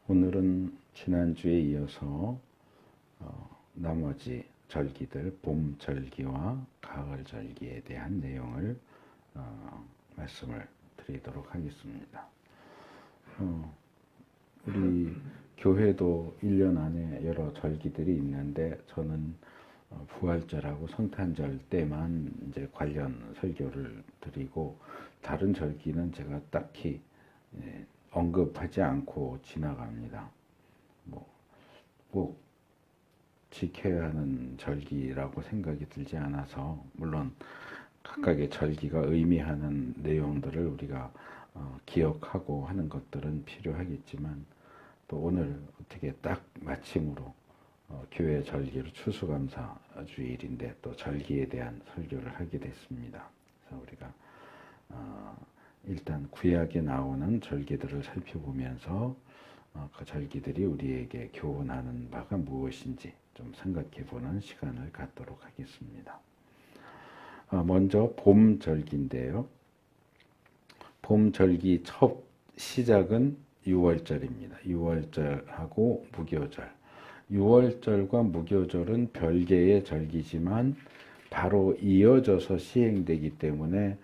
오늘은 지난주에 이어서 나머지 절기들, 봄 절기와 가을 절기에 대한 내용을 말씀을 드리도록 하겠습니다. 우리 교회도 1년 안에 여러 절기들이 있는데 저는 부활절하고 성탄절 때만 이제 관련 설교를 드리고 다른 절기는 제가 딱히 언급하지 않고 지나갑니다. 꼭 지켜야 하는 절기라고 생각이 들지 않아서, 물론 각각의 절기가 의미하는 내용들을 우리가 기억하고 하는 것들은 필요하겠지만, 또 오늘 어떻게 딱 마침으로 교회 절기로 추수감사 주일인데 또 절기에 대한 설교를 하게 됐습니다. 그래서 우리가 일단 구약에 나오는 절기들을 살펴보면서 그 절기들이 우리에게 교훈하는 바가 무엇인지 좀 생각해 보는 시간을 갖도록 하겠습니다. 먼저 봄 절기인데요. 봄 절기 첫 시작은 6월절입니다. 6월절하고 무교절. 6월절과 무교절은 별개의 절기지만 바로 이어져서 시행되기 때문에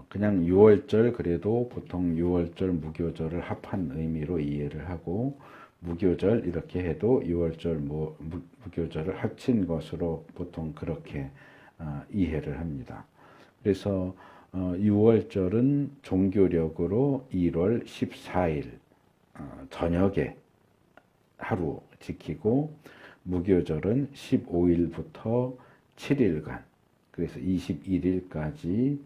그냥 6월절, 그래도 보통 6월절, 무교절을 합한 의미로 이해를 하고, 무교절 이렇게 해도 6월절, 무교절을 합친 것으로 보통 그렇게 이해를 합니다. 그래서 6월절은 종교력으로 1월 14일 저녁에 하루 지키고, 무교절은 15일부터 7일간, 그래서 21일까지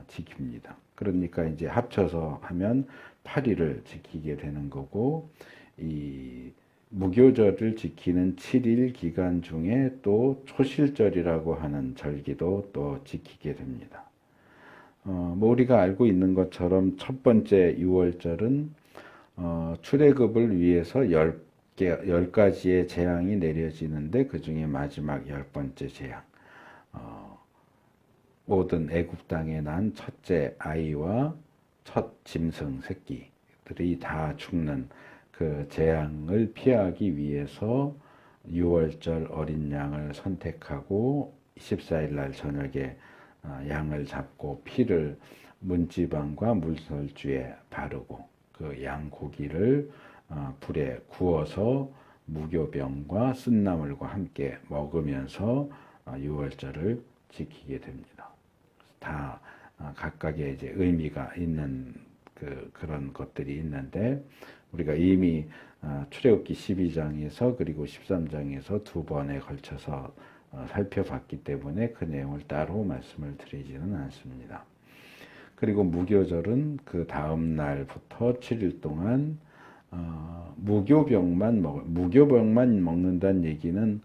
지킵니다. 그러니까 이제 합쳐서 하면 8일을 지키게 되는 거고, 이 무교절을 지키는 7일 기간 중에 또 초실절이라고 하는 절기도 또 지키게 됩니다. 우리가 알고 있는 것처럼 첫 번째 6월절은 출애굽을 위해서 10가지의 재앙이 내려지는데, 그 중에 마지막 10번째 재앙, 모든 애굽 땅에 난 첫째 아이와 첫 짐승 새끼들이 다 죽는 그 재앙을 피하기 위해서 6월절 어린 양을 선택하고 14일 날 저녁에 양을 잡고 피를 문지방과 물설주에 바르고, 그 양 고기를 불에 구워서 무교병과 쓴나물과 함께 먹으면서 6월절을 지키게 됩니다. 다 각각의 이제 의미가 있는 그런 것들이 있는데, 우리가 이미 출애굽기 12장에서 그리고 13장에서 두 번에 걸쳐서 살펴봤기 때문에 그 내용을 따로 말씀을 드리지는 않습니다. 그리고 무교절은 그 다음 날부터 7일 동안 무교병만 먹는다는 얘기는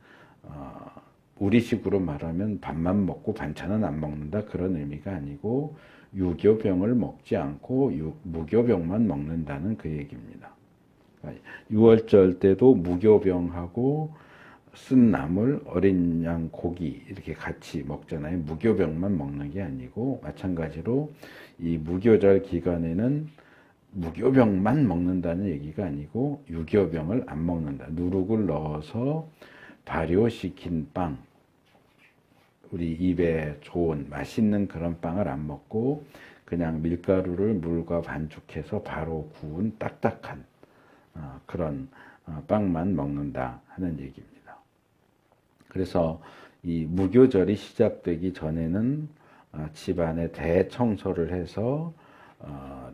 우리식으로 말하면 밥만 먹고 반찬은 안 먹는다, 그런 의미가 아니고 유교병을 먹지 않고 무교병만 먹는다는 그 얘기입니다. 6월절 때도 무교병하고 쓴 나물, 어린 양 고기 이렇게 같이 먹잖아요. 무교병만 먹는 게 아니고, 마찬가지로 이 무교절 기간에는 무교병만 먹는다는 얘기가 아니고 유교병을 안 먹는다. 누룩을 넣어서 발효시킨 빵, 우리 입에 좋은 맛있는 그런 빵을 안 먹고 그냥 밀가루를 물과 반죽해서 바로 구운 딱딱한 그런 빵만 먹는다 하는 얘기입니다. 그래서 이 무교절이 시작되기 전에는 집안에 대청소를 해서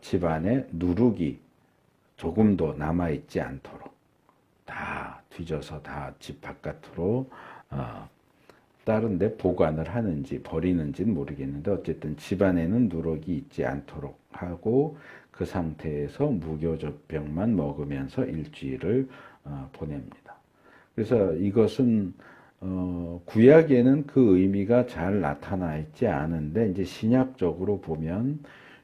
집안에 누룩이 조금도 남아있지 않도록 다 뒤져서 다 집 바깥으로 다른 데 보관을 하는지 버리는지는 모르겠는데, 어쨌든 집안에는 누룩이 있지 않도록 하고 그 상태에서 무교병만 먹으면서 일주일을 보냅니다. 그래서 이것은 구약에는 그 의미가 잘 나타나 있지 않은데, 이제 신약적으로 보면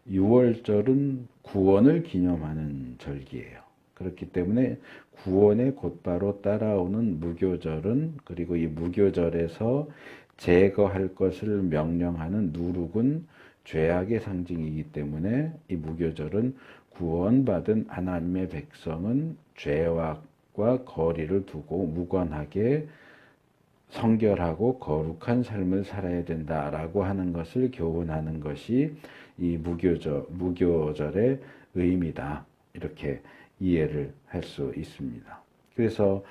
6월절은 구원을 기념하는 절기예요. 그렇기 때문에 구원에 곧바로 따라오는 무교절은, 그리고 이 무교절에서 제거할 것을 명령하는 누룩은 죄악의 상징이기 때문에 이 무교절은 구원받은 하나님의 백성은 죄악과 거리를 두고 무관하게 성결하고 거룩한 삶을 살아야 된다라고 하는 것을 교훈하는 것이 이 무교절의 의미다. 이렇게 이해를 할 수 있습니다. 그래서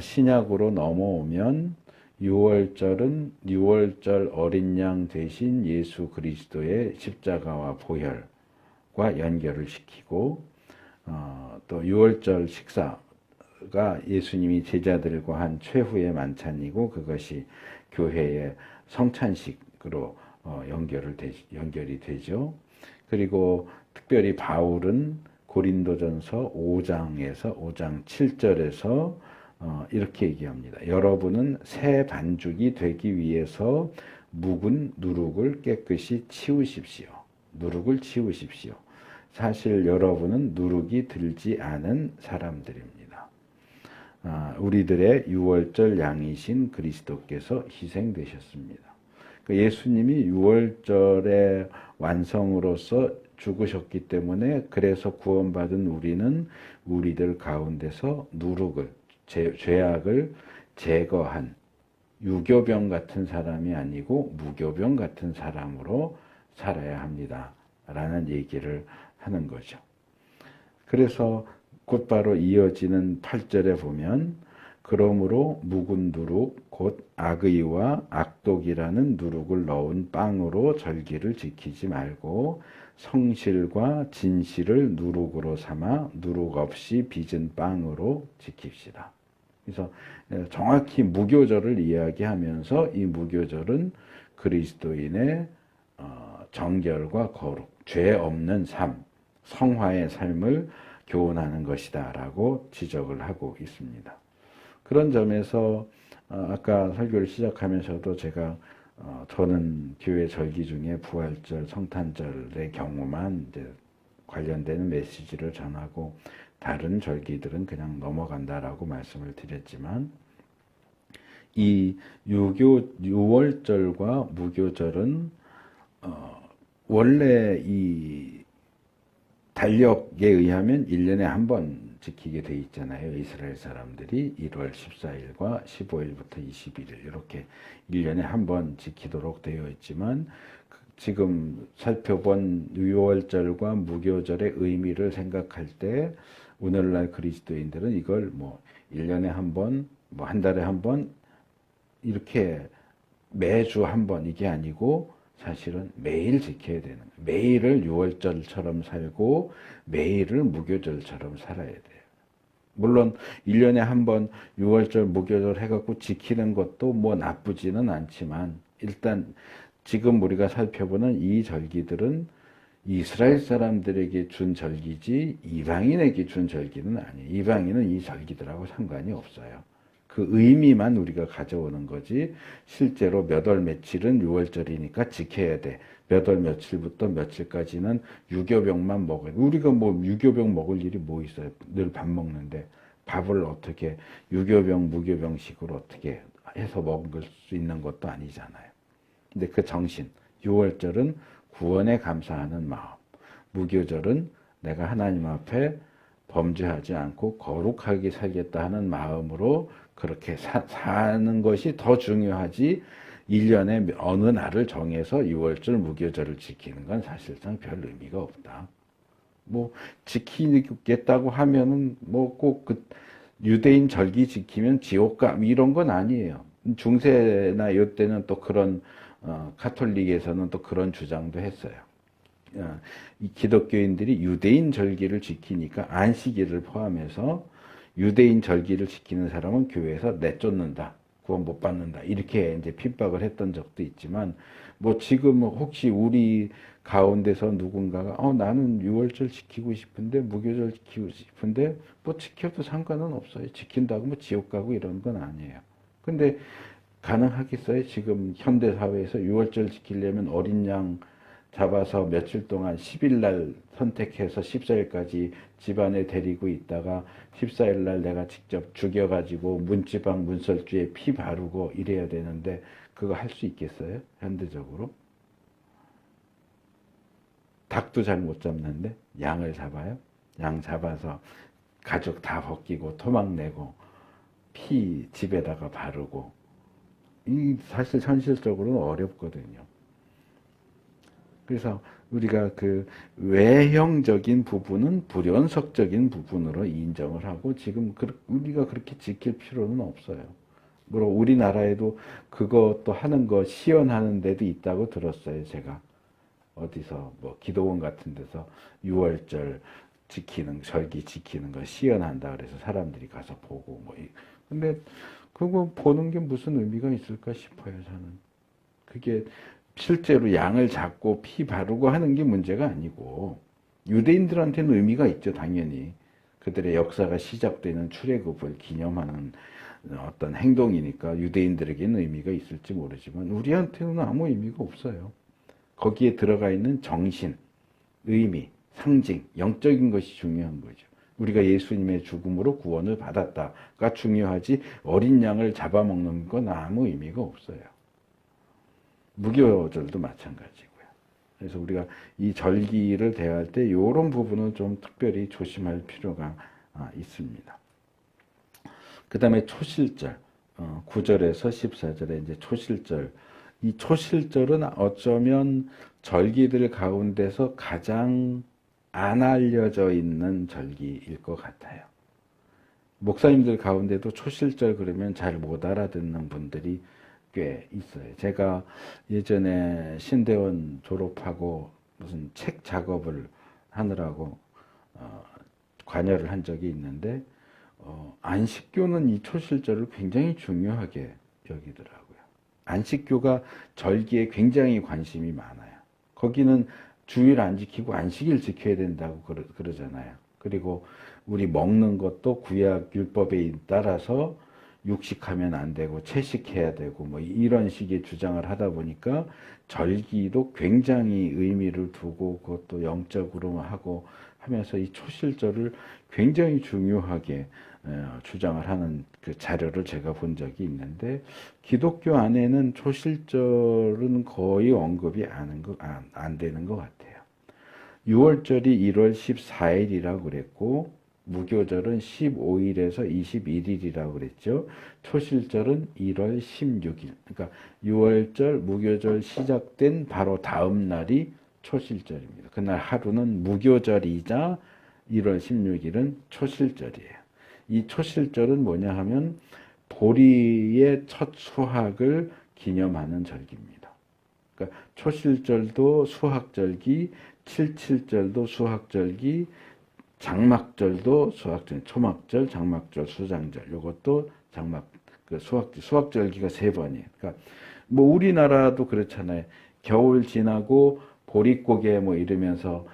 신약으로 넘어오면 6월절은 6월절 어린 양 대신 예수 그리스도의 십자가와 보혈과 연결을 시키고 또 6월절 식사가 예수님이 제자들과 한 최후의 만찬이고 그것이 교회의 성찬식으로 연결이 되죠. 그리고 특별히 바울은 고린도전서 5장 7절에서 이렇게 얘기합니다. 여러분은 새 반죽이 되기 위해서 묵은 누룩을 깨끗이 치우십시오. 누룩을 치우십시오. 사실 여러분은 누룩이 들지 않은 사람들입니다. 우리들의 6월절 양이신 그리스도께서 희생되셨습니다. 예수님이 6월절의 완성으로서 죽으셨기 때문에 그래서 구원받은 우리는 우리들 가운데서 누룩을 죄악을 제거한 유교병 같은 사람이 아니고 무교병 같은 사람으로 살아야 합니다. 라는 얘기를 하는 거죠. 그래서 곧바로 이어지는 8절에 보면 그러므로 묵은 누룩 곧 악의와 악독이라는 누룩을 넣은 빵으로 절기를 지키지 말고 성실과 진실을 누룩으로 삼아 누룩 없이 빚은 빵으로 지킵시다. 그래서 정확히 무교절을 이야기하면서 이 무교절은 그리스도인의 정결과 거룩, 죄 없는 삶, 성화의 삶을 교훈하는 것이다 라고 지적을 하고 있습니다. 그런 점에서 아까 설교를 시작하면서도 제가 저는 교회 절기 중에 부활절, 성탄절의 경우만 이제 관련되는 메시지를 전하고 다른 절기들은 그냥 넘어간다라고 말씀을 드렸지만 이 6월절과 무교절은 원래 이 달력에 의하면 1년에 한 번 지키게 돼 있잖아요. 이스라엘 사람들이 1월 14일과 15일부터 21일 이렇게 1년에 한 번 지키도록 되어 있지만 지금 살펴본 6월절과 무교절의 의미를 생각할 때 오늘날 그리스도인들은 이걸 뭐 1년에 한 번, 뭐 한 달에 한 번 이렇게 매주 한 번 이게 아니고 사실은 매일 지켜야 되는 거예요. 매일을 6월절처럼 살고 매일을 무교절처럼 살아야 돼요. 물론 1년에 한 번 6월절 무교절 해갖고 지키는 것도 뭐 나쁘지는 않지만 일단 지금 우리가 살펴보는 이 절기들은 이스라엘 사람들에게 준 절기지 이방인에게 준 절기는 아니에요. 이방인은 이 절기들하고 상관이 없어요. 그 의미만 우리가 가져오는 거지 실제로 몇 월 며칠은 6월절이니까 지켜야 돼. 몇 월 며칠부터 며칠까지는 유교병만 먹어야 돼. 우리가 뭐 유교병 먹을 일이 뭐 있어요. 늘 밥 먹는데 밥을 어떻게 유교병 무교병식으로 어떻게 해서 먹을 수 있는 것도 아니잖아요. 근데 그 정신 6월절은 구원에 감사하는 마음, 무교절은 내가 하나님 앞에 범죄하지 않고 거룩하게 살겠다 하는 마음으로 그렇게 사는 것이 더 중요하지 1년에 어느 날을 정해서 6월절 무교절을 지키는 건 사실상 별 의미가 없다. 뭐 지키겠다고 하면은 뭐 꼭 그 유대인 절기 지키면 지옥 가 이런 건 아니에요. 중세나 이때는 또 그런 카톨릭에서는 또 그런 주장도 했어요. 이 기독교인들이 유대인 절기를 지키니까 안식일을 포함해서 유대인 절기를 지키는 사람은 교회에서 내쫓는다, 구원 못 받는다 이렇게 이제 핍박을 했던 적도 있지만 뭐 지금 혹시 우리 가운데서 누군가가 나는 6월절 지키고 싶은데 무교절 지키고 싶은데 뭐 지켜도 상관은 없어요. 지킨다고 뭐 지옥 가고 이런 건 아니에요. 근데 가능하겠어요? 지금 현대 사회에서 6월절 지키려면 어린 양 잡아서 며칠 동안 10일 날 선택해서 14일까지 집안에 데리고 있다가 14일 날 내가 직접 죽여가지고 문지방 문설주에 피 바르고 이래야 되는데 그거 할 수 있겠어요? 현대적으로? 닭도 잘 못 잡는데 양을 잡아요. 양 잡아서 가죽 다 벗기고 토막 내고 피 집에다가 바르고, 이 사실 현실적으로는 어렵거든요. 그래서 우리가 그 외형적인 부분은 불연속적인 부분으로 인정을 하고, 지금 우리가 그렇게 지킬 필요는 없어요. 물론 우리나라에도 그것도 하는 거 시연하는 데도 있다고 들었어요. 제가 어디서 뭐 기도원 같은 데서 6월절 지키는, 절기 지키는 거 시연한다 그래서 사람들이 가서 보고 뭐. 근데 그거 보는 게 무슨 의미가 있을까 싶어요, 저는. 그게 실제로 양을 잡고 피 바르고 하는 게 문제가 아니고, 유대인들한테는 의미가 있죠, 당연히. 그들의 역사가 시작되는 출애굽을 기념하는 어떤 행동이니까 유대인들에게는 의미가 있을지 모르지만 우리한테는 아무 의미가 없어요. 거기에 들어가 있는 정신, 의미, 상징, 영적인 것이 중요한 거죠. 우리가 예수님의 죽음으로 구원을 받았다가 중요하지, 어린 양을 잡아먹는 건 아무 의미가 없어요. 무교절도 마찬가지고요. 그래서 우리가 이 절기를 대할 때 이런 부분은 좀 특별히 조심할 필요가 있습니다. 그 다음에 초실절, 9절에서 14절에 이제 초실절. 이 초실절은 어쩌면 절기들 가운데서 가장 안 알려져 있는 절기일 것 같아요. 목사님들 가운데도 초실절 그러면 잘 못 알아듣는 분들이 꽤 있어요. 제가 예전에 신대원 졸업하고 무슨 책 작업을 하느라고 관여를 한 적이 있는데, 안식교는 이 초실절을 굉장히 중요하게 여기더라고요. 안식교가 절기에 굉장히 관심이 많아요. 거기는 주일 안 지키고 안식일 지켜야 된다고 그러잖아요. 그리고 우리 먹는 것도 구약 율법에 따라서 육식하면 안 되고 채식해야 되고 뭐 이런 식의 주장을 하다 보니까 절기도 굉장히 의미를 두고 그것도 영적으로 하고 하면서 이 초실절을 굉장히 중요하게 주장을 하는 그 자료를 제가 본 적이 있는데, 기독교 안에는 초실절은 거의 언급이 안 되는 것 같아요. 6월절이 1월 14일이라고 그랬고, 무교절은 15일에서 21일이라고 그랬죠. 초실절은 1월 16일. 그러니까 6월절, 무교절 시작된 바로 다음 날이 초실절입니다. 그날 하루는 무교절이자 1월 16일은 초실절이에요. 이 초실절은 뭐냐 하면 보리의 첫 수확을 기념하는 절기입니다. 그러니까 초실절도 수확절기, 칠칠절도 수확절기, 장막절도 수확절, 초막절, 장막절, 수장절, 요것도 장막, 그 수확절기가 3번이에요. 그러니까 뭐 우리나라도 그렇잖아요. 겨울 지나고 보릿고개 뭐 이러면서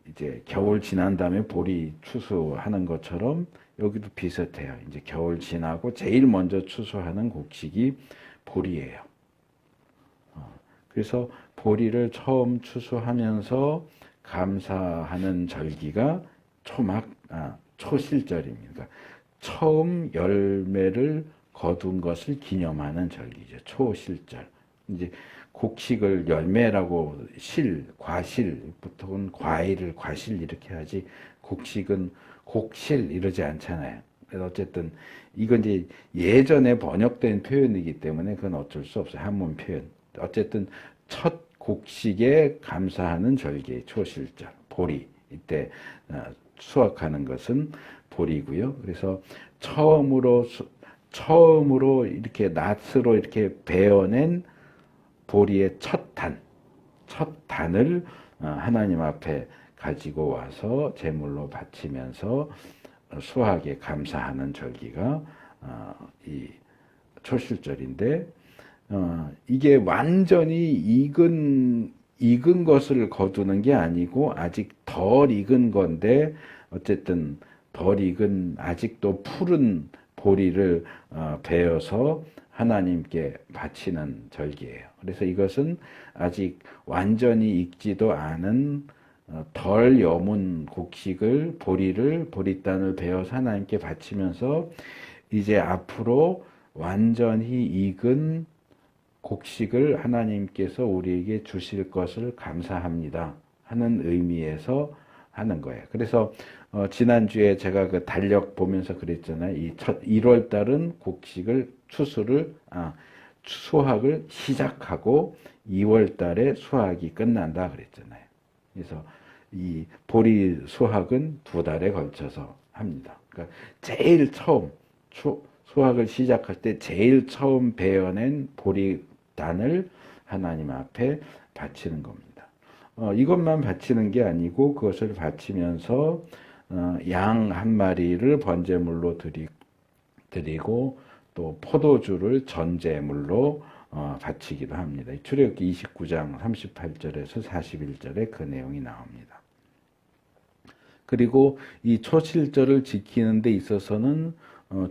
이제 겨울 지난 다음에 보리 추수하는 것처럼 여기도 비슷해요. 이제 겨울 지나고 제일 먼저 추수하는 곡식이 보리예요. 그래서 보리를 처음 추수하면서 감사하는 절기가 초실절입니다. 그러니까 처음 열매를 거둔 것을 기념하는 절기죠. 초실절. 이제 곡식을 열매라고 과실, 보통은 과일을 과실 이렇게 하지, 곡식은 곡실 이러지 않잖아요. 그래서 어쨌든 이건 이제 예전에 번역된 표현이기 때문에 그건 어쩔 수 없어요. 한문 표현. 어쨌든 첫 곡식에 감사하는 절기, 초실절, 보리. 이때 수확하는 것은 보리고요. 그래서 처음으로 이렇게 낫으로 이렇게 베어낸 보리의 첫 단을 하나님 앞에 가지고 와서 제물로 바치면서 수확에 감사하는 절기가 이 초실절인데, 이게 완전히 익은 것을 거두는 게 아니고 아직 덜 익은 건데, 어쨌든 덜 익은 아직도 푸른 보리를 베어서 하나님께 바치는 절기예요. 그래서 이것은 아직 완전히 익지도 않은 덜 여문 곡식을, 보리단을 베어서 하나님께 바치면서 이제 앞으로 완전히 익은 곡식을 하나님께서 우리에게 주실 것을 감사합니다 하는 의미에서 하는 거예요. 그래서 지난주에 제가 그 달력 보면서 그랬잖아요. 이 1월 달은 곡식을 수확을 시작하고 2월 달에 수확이 끝난다 그랬잖아요. 그래서 이 보리 수확은 2달에 걸쳐서 합니다. 그러니까 제일 처음 수확을 시작할 때 제일 처음 베어낸 보리단을 하나님 앞에 바치는 겁니다. 이것만 바치는 게 아니고 그것을 바치면서 양 한 마리를 번제물로 드리고 또 포도주를 전제물로 바치기도 합니다. 출애굽기 29장 38절에서 41절에 그 내용이 나옵니다. 그리고 이 초실절을 지키는 데 있어서는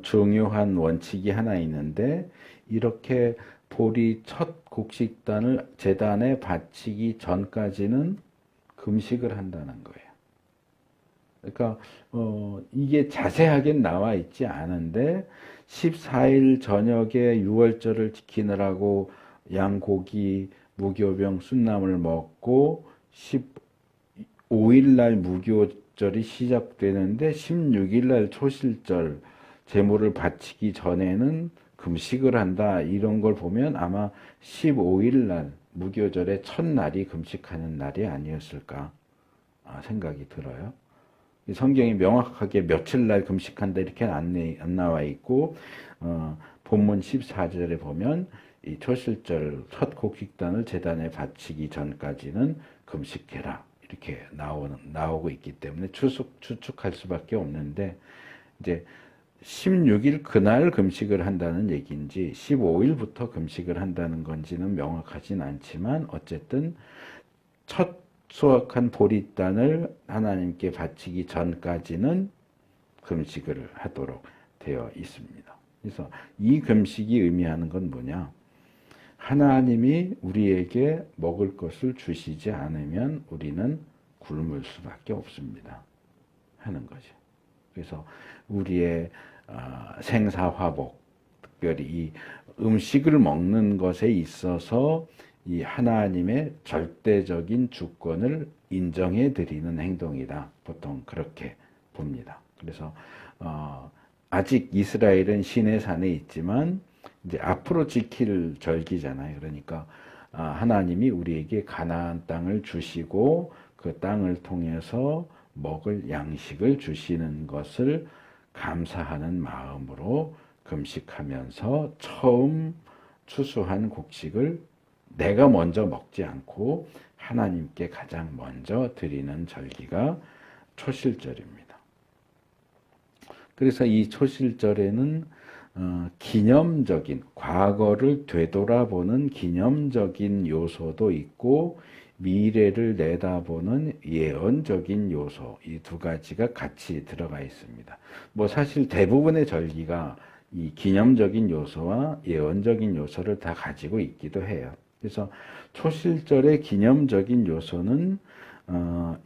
중요한 원칙이 하나 있는데, 이렇게 보리 첫 곡식단을 제단에 바치기 전까지는 금식을 한다는 거예요. 그러니까 이게 자세하게 나와 있지 않은데 14일 저녁에 유월절을 지키느라고 양고기, 무교병, 순나물 먹고 15일 날 무교절이 시작되는데 16일 날 초실절 제물을 바치기 전에는 금식을 한다, 이런 걸 보면 아마 15일 날 무교절의 첫날이 금식하는 날이 아니었을까 생각이 들어요. 성경이 명확하게 며칠 날 금식한다 이렇게 안 나와 있고, 본문 14절에 보면 이 초실절 첫 곡식단을 제단에 바치기 전까지는 금식해라 이렇게 나오고 있기 때문에 추측할 수밖에 없는데, 이제 16일 그날 금식을 한다는 얘기인지 15일부터 금식을 한다는 건지는 명확하진 않지만, 어쨌든 첫 수확한 보리단을 하나님께 바치기 전까지는 금식을 하도록 되어 있습니다. 그래서 이 금식이 의미하는 건 뭐냐? 하나님이 우리에게 먹을 것을 주시지 않으면 우리는 굶을 수밖에 없습니다 하는 거죠. 그래서 우리의 생사화복, 특별히 이 음식을 먹는 것에 있어서 이 하나님의 절대적인 주권을 인정해 드리는 행동이다, 보통 그렇게 봅니다. 그래서 아직 이스라엘은 시내산에 있지만 이제 앞으로 지킬 절기잖아요. 그러니까 하나님이 우리에게 가나안 땅을 주시고 그 땅을 통해서 먹을 양식을 주시는 것을 감사하는 마음으로 금식하면서 처음 추수한 곡식을 내가 먼저 먹지 않고 하나님께 가장 먼저 드리는 절기가 초실절입니다. 그래서 이 초실절에는 기념적인, 과거를 되돌아보는 기념적인 요소도 있고 미래를 내다보는 예언적인 요소, 이 두 가지가 같이 들어가 있습니다. 사실 대부분의 절기가 이 기념적인 요소와 예언적인 요소를 다 가지고 있기도 해요. 그래서 초실절의 기념적인 요소는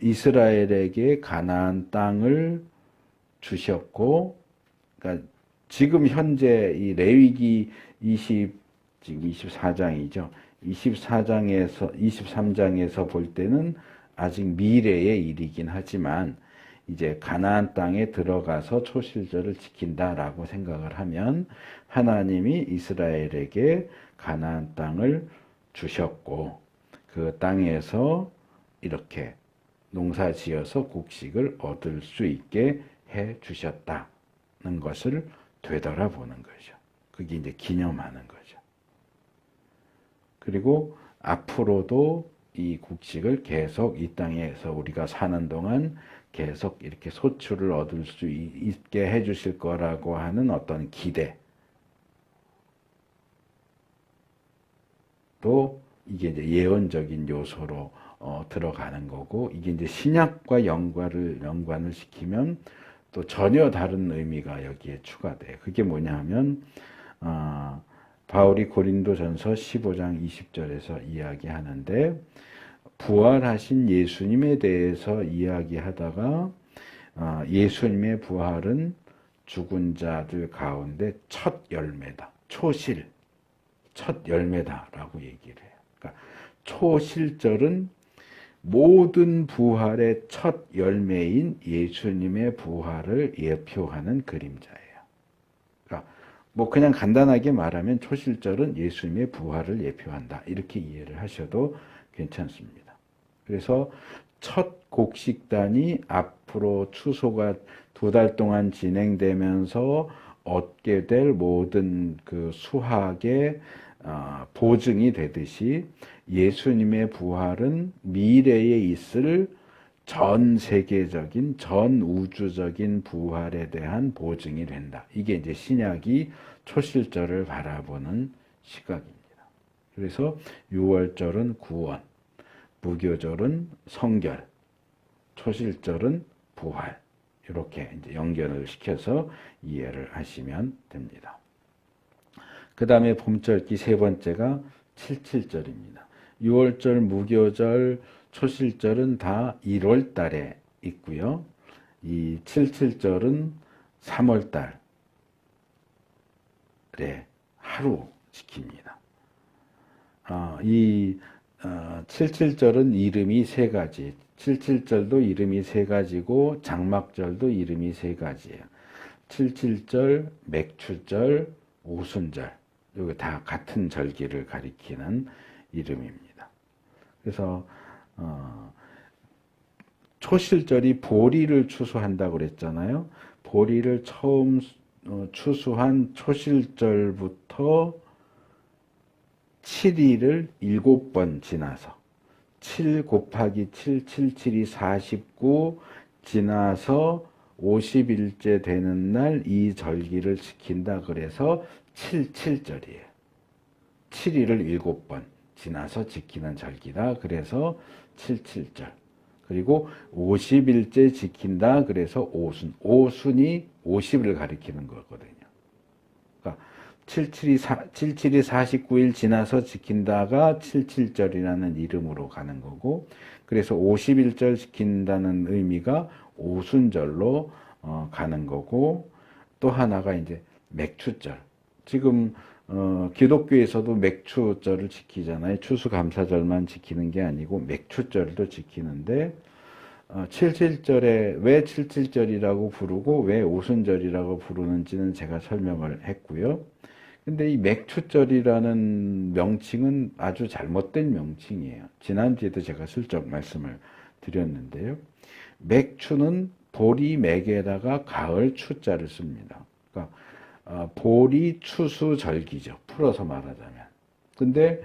이스라엘에게 가나안 땅을 주셨고, 그러니까 지금 현재 이 레위기 지금 24장이죠. 23장에서 볼 때는 아직 미래의 일이긴 하지만 이제 가나안 땅에 들어가서 초실절을 지킨다라고 생각을 하면 하나님이 이스라엘에게 가나안 땅을 주셨고 그 땅에서 이렇게 농사 지어서 곡식을 얻을 수 있게 해 주셨다는 것을 되돌아보는 거죠. 그게 이제 기념하는 거죠. 그리고 앞으로도 이 곡식을 계속 이 땅에서 우리가 사는 동안 계속 이렇게 소출을 얻을 수 있게 해 주실 거라고 하는 어떤 기대, 또 이게 이제 예언적인 요소로 들어가는 거고, 이게 이제 신약과 연관을 시키면 또 전혀 다른 의미가 여기에 추가돼요. 그게 뭐냐 하면 바울이 고린도전서 15장 20절에서 이야기하는데, 부활하신 예수님에 대해서 이야기하다가 예수님의 부활은 죽은 자들 가운데 첫 열매다, 초실, 첫 열매다라고 얘기를 해요. 그러니까 초실절은 모든 부활의 첫 열매인 예수님의 부활을 예표하는 그림자예요. 그러니까 뭐 그냥 간단하게 말하면 초실절은 예수님의 부활을 예표한다. 이렇게 이해를 하셔도 괜찮습니다. 그래서 첫 곡식단이 앞으로 추수가 2달 동안 진행되면서 얻게 될 모든 그 수확의 보증이 되듯이 예수님의 부활은 미래에 있을 전 세계적인, 전 우주적인 부활에 대한 보증이 된다. 이게 이제 신약이 초실절을 바라보는 시각입니다. 그래서 6월절은 구원, 무교절은 성결, 초실절은 부활. 이렇게 이제 연결을 시켜서 이해를 하시면 됩니다. 그 다음에 봄절기 세 번째가 칠칠절입니다. 6월절, 무교절, 초실절은 다 1월 달에 있고요. 이 칠칠절은 3월 달에 하루 지킵니다. 칠칠절은 이름이 세 가지. 칠칠절도 이름이 세 가지고 장막절도 이름이 세 가지예요. 칠칠절, 맥추절, 오순절. 이거 다 같은 절기를 가리키는 이름입니다. 그래서 초실절이 보리를 추수한다고 그랬잖아요. 보리를 처음 추수한 초실절부터 7일을 7번 지나서 7 곱하기 7, 7, 7이 49 지나서 50일째 되는 날 이 절기를 지킨다 그래서 77절이에요. 7일을 7번 지나서 지키는 절기다. 그래서 77절. 그리고 50일째 지킨다. 그래서 오순. 오순이 50을 가리키는 거거든요. 그러니까 77이 49일 지나서 지킨다가 77절이라는 이름으로 가는 거고, 그래서 51절 지킨다는 의미가 오순절로 가는 거고, 또 하나가 이제 맥추절. 지금 기독교에서도 맥추절을 지키잖아요. 추수감사절만 지키는 게 아니고 맥추절도 지키는데 77절에 왜 77절이라고 부르고 왜 오순절이라고 부르는지는 제가 설명을 했고요. 근데 이 맥추절이라는 명칭은 아주 잘못된 명칭이에요. 지난주에도 제가 슬쩍 말씀을 드렸는데요. 맥추는 보리 맥에다가 가을 추자를 씁니다. 그러니까 보리 추수 절기죠. 풀어서 말하자면. 근데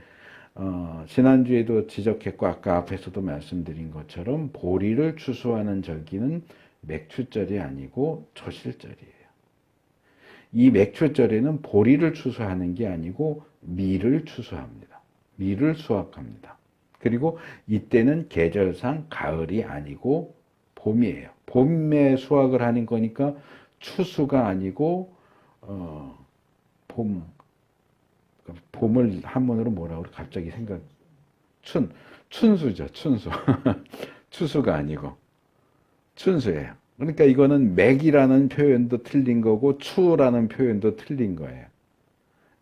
지난주에도 지적했고 아까 앞에서도 말씀드린 것처럼 보리를 추수하는 절기는 맥추절이 아니고 초실절이에요. 이 맥추절에는 보리를 추수하는 게 아니고 밀을 추수합니다. 밀을 수확합니다. 그리고 이때는 계절상 가을이 아니고 봄이에요. 봄에 수확을 하는 거니까 추수가 아니고 봄을 한문으로 뭐라고 그래? 갑자기 춘수죠, 춘수. 추수가 아니고 춘수예요. 그러니까 이거는 맥이라는 표현도 틀린 거고 추라는 표현도 틀린 거예요.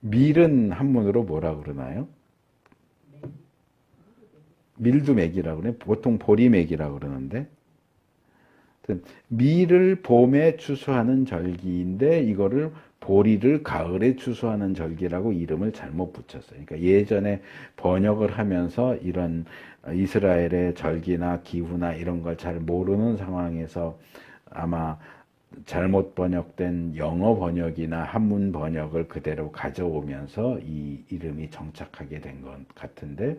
밀은 한문으로 뭐라 그러나요? 밀도 맥이라고 그래. 보통 보리맥이라고 그러는데 밀을 봄에 추수하는 절기인데 이거를 보리를 가을에 추수하는 절기라고 이름을 잘못 붙였어요. 그러니까 예전에 번역을 하면서 이런 이스라엘의 절기나 기후나 이런 걸 잘 모르는 상황에서 아마 잘못 번역된 영어 번역이나 한문 번역을 그대로 가져오면서 이 이름이 정착하게 된 것 같은데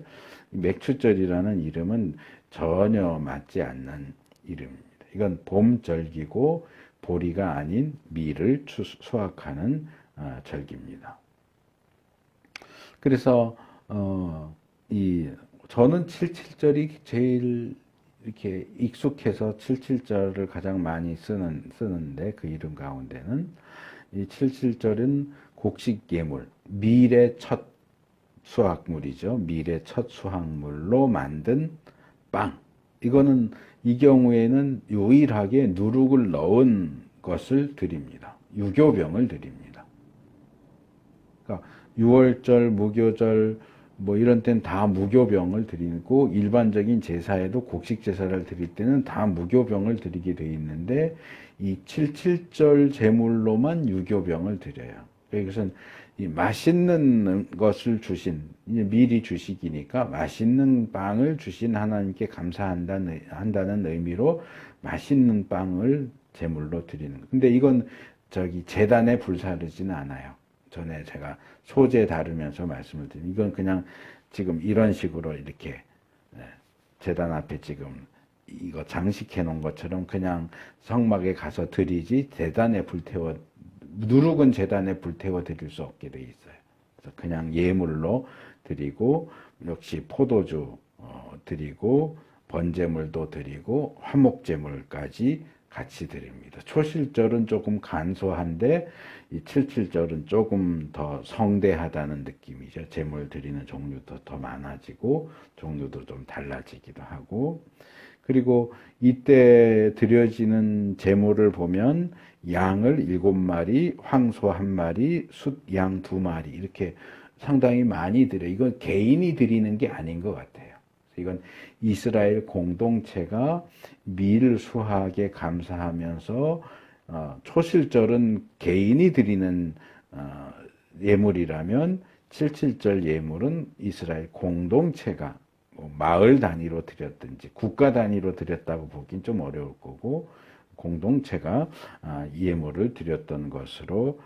맥추절이라는 이름은 전혀 맞지 않는 이름입니다. 이건 봄절기고 보리가 아닌 밀을 수확하는 절기입니다. 그래서 저는 77절이 제일 이렇게 익숙해서 77절을 가장 많이 쓰는데 그 이름 가운데는 이 77절은 곡식 예물, 밀의 첫 수확물이죠. 밀의 첫 수확물로 만든 빵. 이거는 이 경우에는 유일하게 누룩을 넣은 것을 드립니다. 유교병을 드립니다. 그러니까 6월절, 무교절, 뭐 이런 때는 다 무교병을 드리고 일반적인 제사에도 곡식 제사를 드릴 때는 다 무교병을 드리게 돼 있는데 이 칠칠절 제물로만 유교병을 드려요. 그것은 이 맛있는 것을 주신 이제 미리 주식이니까 맛있는 빵을 주신 하나님께 감사한다는 의미로 맛있는 빵을 제물로 드리는 거예요. 근데 이건 저기 제단에 불사르지는 않아요. 전에 제가 소재 다루면서 말씀을 드린 이건 그냥 지금 이런 식으로 이렇게 제단 앞에 지금 이거 장식해 놓은 것처럼 그냥 성막에 가서 드리지 제단에 불태워 누룩은 제단에 불태워 드릴 수 없게 돼 있어요. 그래서 그냥 예물로 드리고 역시 포도주 드리고 번제물도 드리고 화목제물까지 같이 드립니다. 초실절은 조금 간소한데 이 칠칠절은 조금 더 성대하다는 느낌이죠. 제물 드리는 종류도 더 많아지고 종류도 좀 달라지기도 하고 그리고 이때 드려지는 제물을 보면 양을 7마리, 황소 1마리, 숫양 2마리 이렇게 상당히 많이 드려요. 이건 개인이 드리는 게 아닌 것 같아요. 이건 이스라엘 공동체가 밀 수확에 감사하면서 초실절은 개인이 드리는 예물이라면 칠칠절 예물은 이스라엘 공동체가 뭐 마을 단위로 드렸든지 국가 단위로 드렸다고 보긴 좀 어려울 거고 공동체가 예물을 드렸던 것으로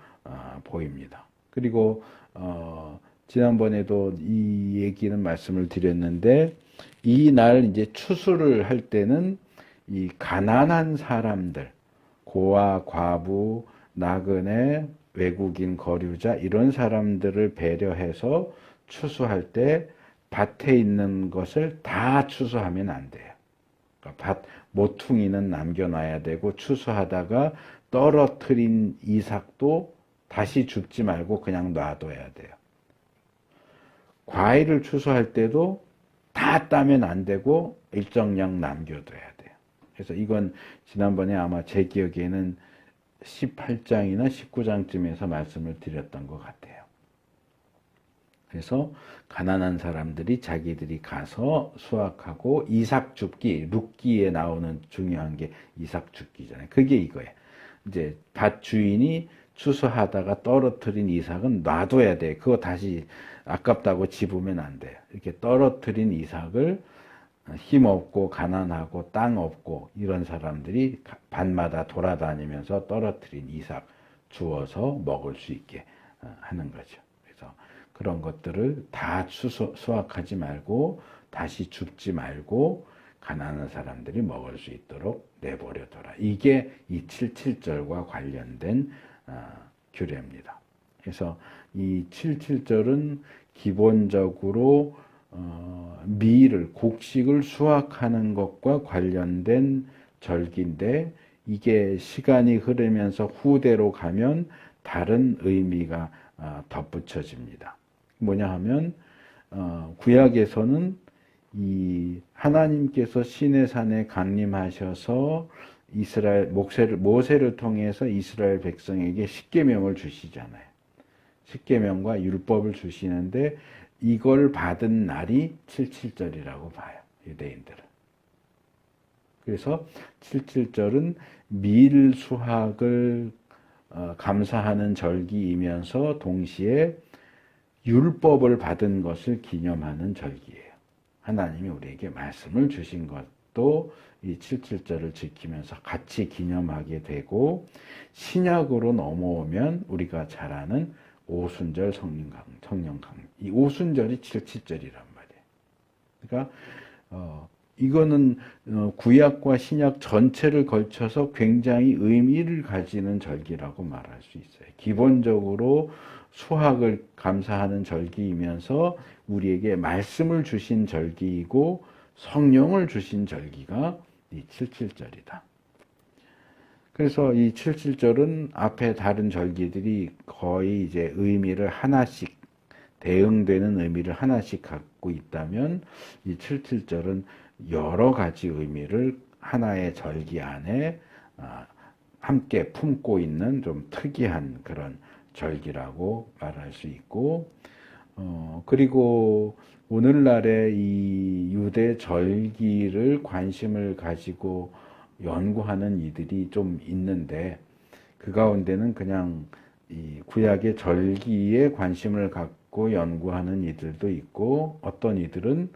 보입니다. 그리고 지난번에도 이 얘기는 말씀을 드렸는데 이 날 이제 추수를 할 때는 이 가난한 사람들, 고아, 과부, 나그네, 외국인, 거류자 이런 사람들을 배려해서 추수할 때 밭에 있는 것을 다 추수하면 안 돼요. 그러니까 밭 모퉁이는 남겨놔야 되고 추수하다가 떨어뜨린 이삭도 다시 줍지 말고 그냥 놔둬야 돼요. 과일을 추수할 때도 다 따면 안 되고 일정량 남겨둬야 돼요. 그래서 이건 지난번에 아마 제 기억에는 18장이나 19장쯤에서 말씀을 드렸던 것 같아요. 그래서 가난한 사람들이 자기들이 가서 수확하고 이삭 줍기, 룻기에 나오는 중요한 게 이삭 줍기잖아요. 그게 이거예요. 이제 밭 주인이 추수하다가 떨어뜨린 이삭은 놔둬야 돼. 그거 다시 아깝다고 집으면 안 돼요. 이렇게 떨어뜨린 이삭을 힘없고 가난하고 땅 없고 이런 사람들이 밭마다 돌아다니면서 떨어뜨린 이삭 주워서 먹을 수 있게 하는 거죠. 그래서 그런 것들을 다 수확하지 말고 다시 줍지 말고 가난한 사람들이 먹을 수 있도록 내버려둬라. 이게 이 77절과 관련된 규례입니다. 그래서 이 77절은 기본적으로 밀을 곡식을 수확하는 것과 관련된 절기인데 이게 시간이 흐르면서 후대로 가면 다른 의미가 덧붙여집니다. 뭐냐 하면 구약에서는 이 하나님께서 시내산에 강림하셔서 이스라엘 모세를 통해서 이스라엘 백성에게 십계명을 주시잖아요. 십계명과 율법을 주시는데 이걸 받은 날이 77절이라고 봐요. 유대인들은. 그래서 77절은 밀 수확을 감사하는 절기이면서 동시에 율법을 받은 것을 기념하는 절기예요. 하나님이 우리에게 말씀을 주신 것도 이 77절을 지키면서 같이 기념하게 되고 신약으로 넘어오면 우리가 잘 아는 오순절 성령강 이 오순절이 77절이란 말이에요. 그러니까 이거는 구약과 신약 전체를 걸쳐서 굉장히 의미를 가지는 절기라고 말할 수 있어요. 기본적으로 수학을 감사하는 절기이면서 우리에게 말씀을 주신 절기이고 성령을 주신 절기가 이 77절이다. 그래서 이 77절은 앞에 다른 절기들이 거의 이제 의미를 하나씩 대응되는 의미를 하나씩 갖고 있다면 이 77절은 여러 가지 의미를 하나의 절기 안에 함께 품고 있는 좀 특이한 그런 절기라고 말할 수 있고 그리고 오늘날의 이 유대 절기를 관심을 가지고 연구하는 이들이 좀 있는데 그 가운데는 그냥 이 구약의 절기에 관심을 갖고 연구하는 이들도 있고 어떤 이들은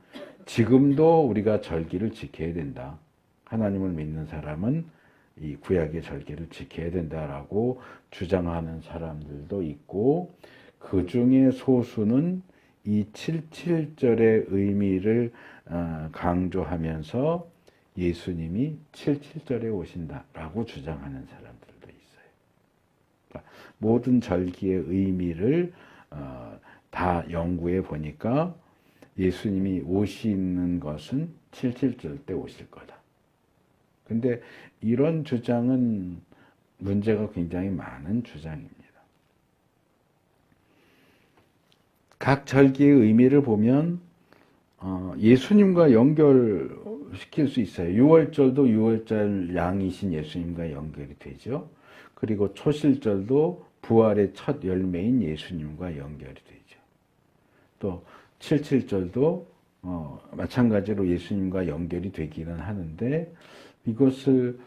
지금도 우리가 절기를 지켜야 된다. 하나님을 믿는 사람은 이 구약의 절기를 지켜야 된다라고 주장하는 사람들도 있고 그 중에 소수는 이 77절의 의미를 강조하면서 예수님이 77절에 오신다라고 주장하는 사람들도 있어요. 그러니까 모든 절기의 의미를 다 연구해 보니까 예수님이 오시는 것은 77절 때 오실 거다. 근데 이런 주장은 문제가 굉장히 많은 주장입니다. 각 절기의 의미를 보면 예수님과 연결시킬 수 있어요. 6월절도 6월절 양이신 예수님과 연결이 되죠. 그리고 초실절도 부활의 첫 열매인 예수님과 연결이 되죠. 또 77절도 마찬가지로 예수님과 연결이 되기는 하는데 이것을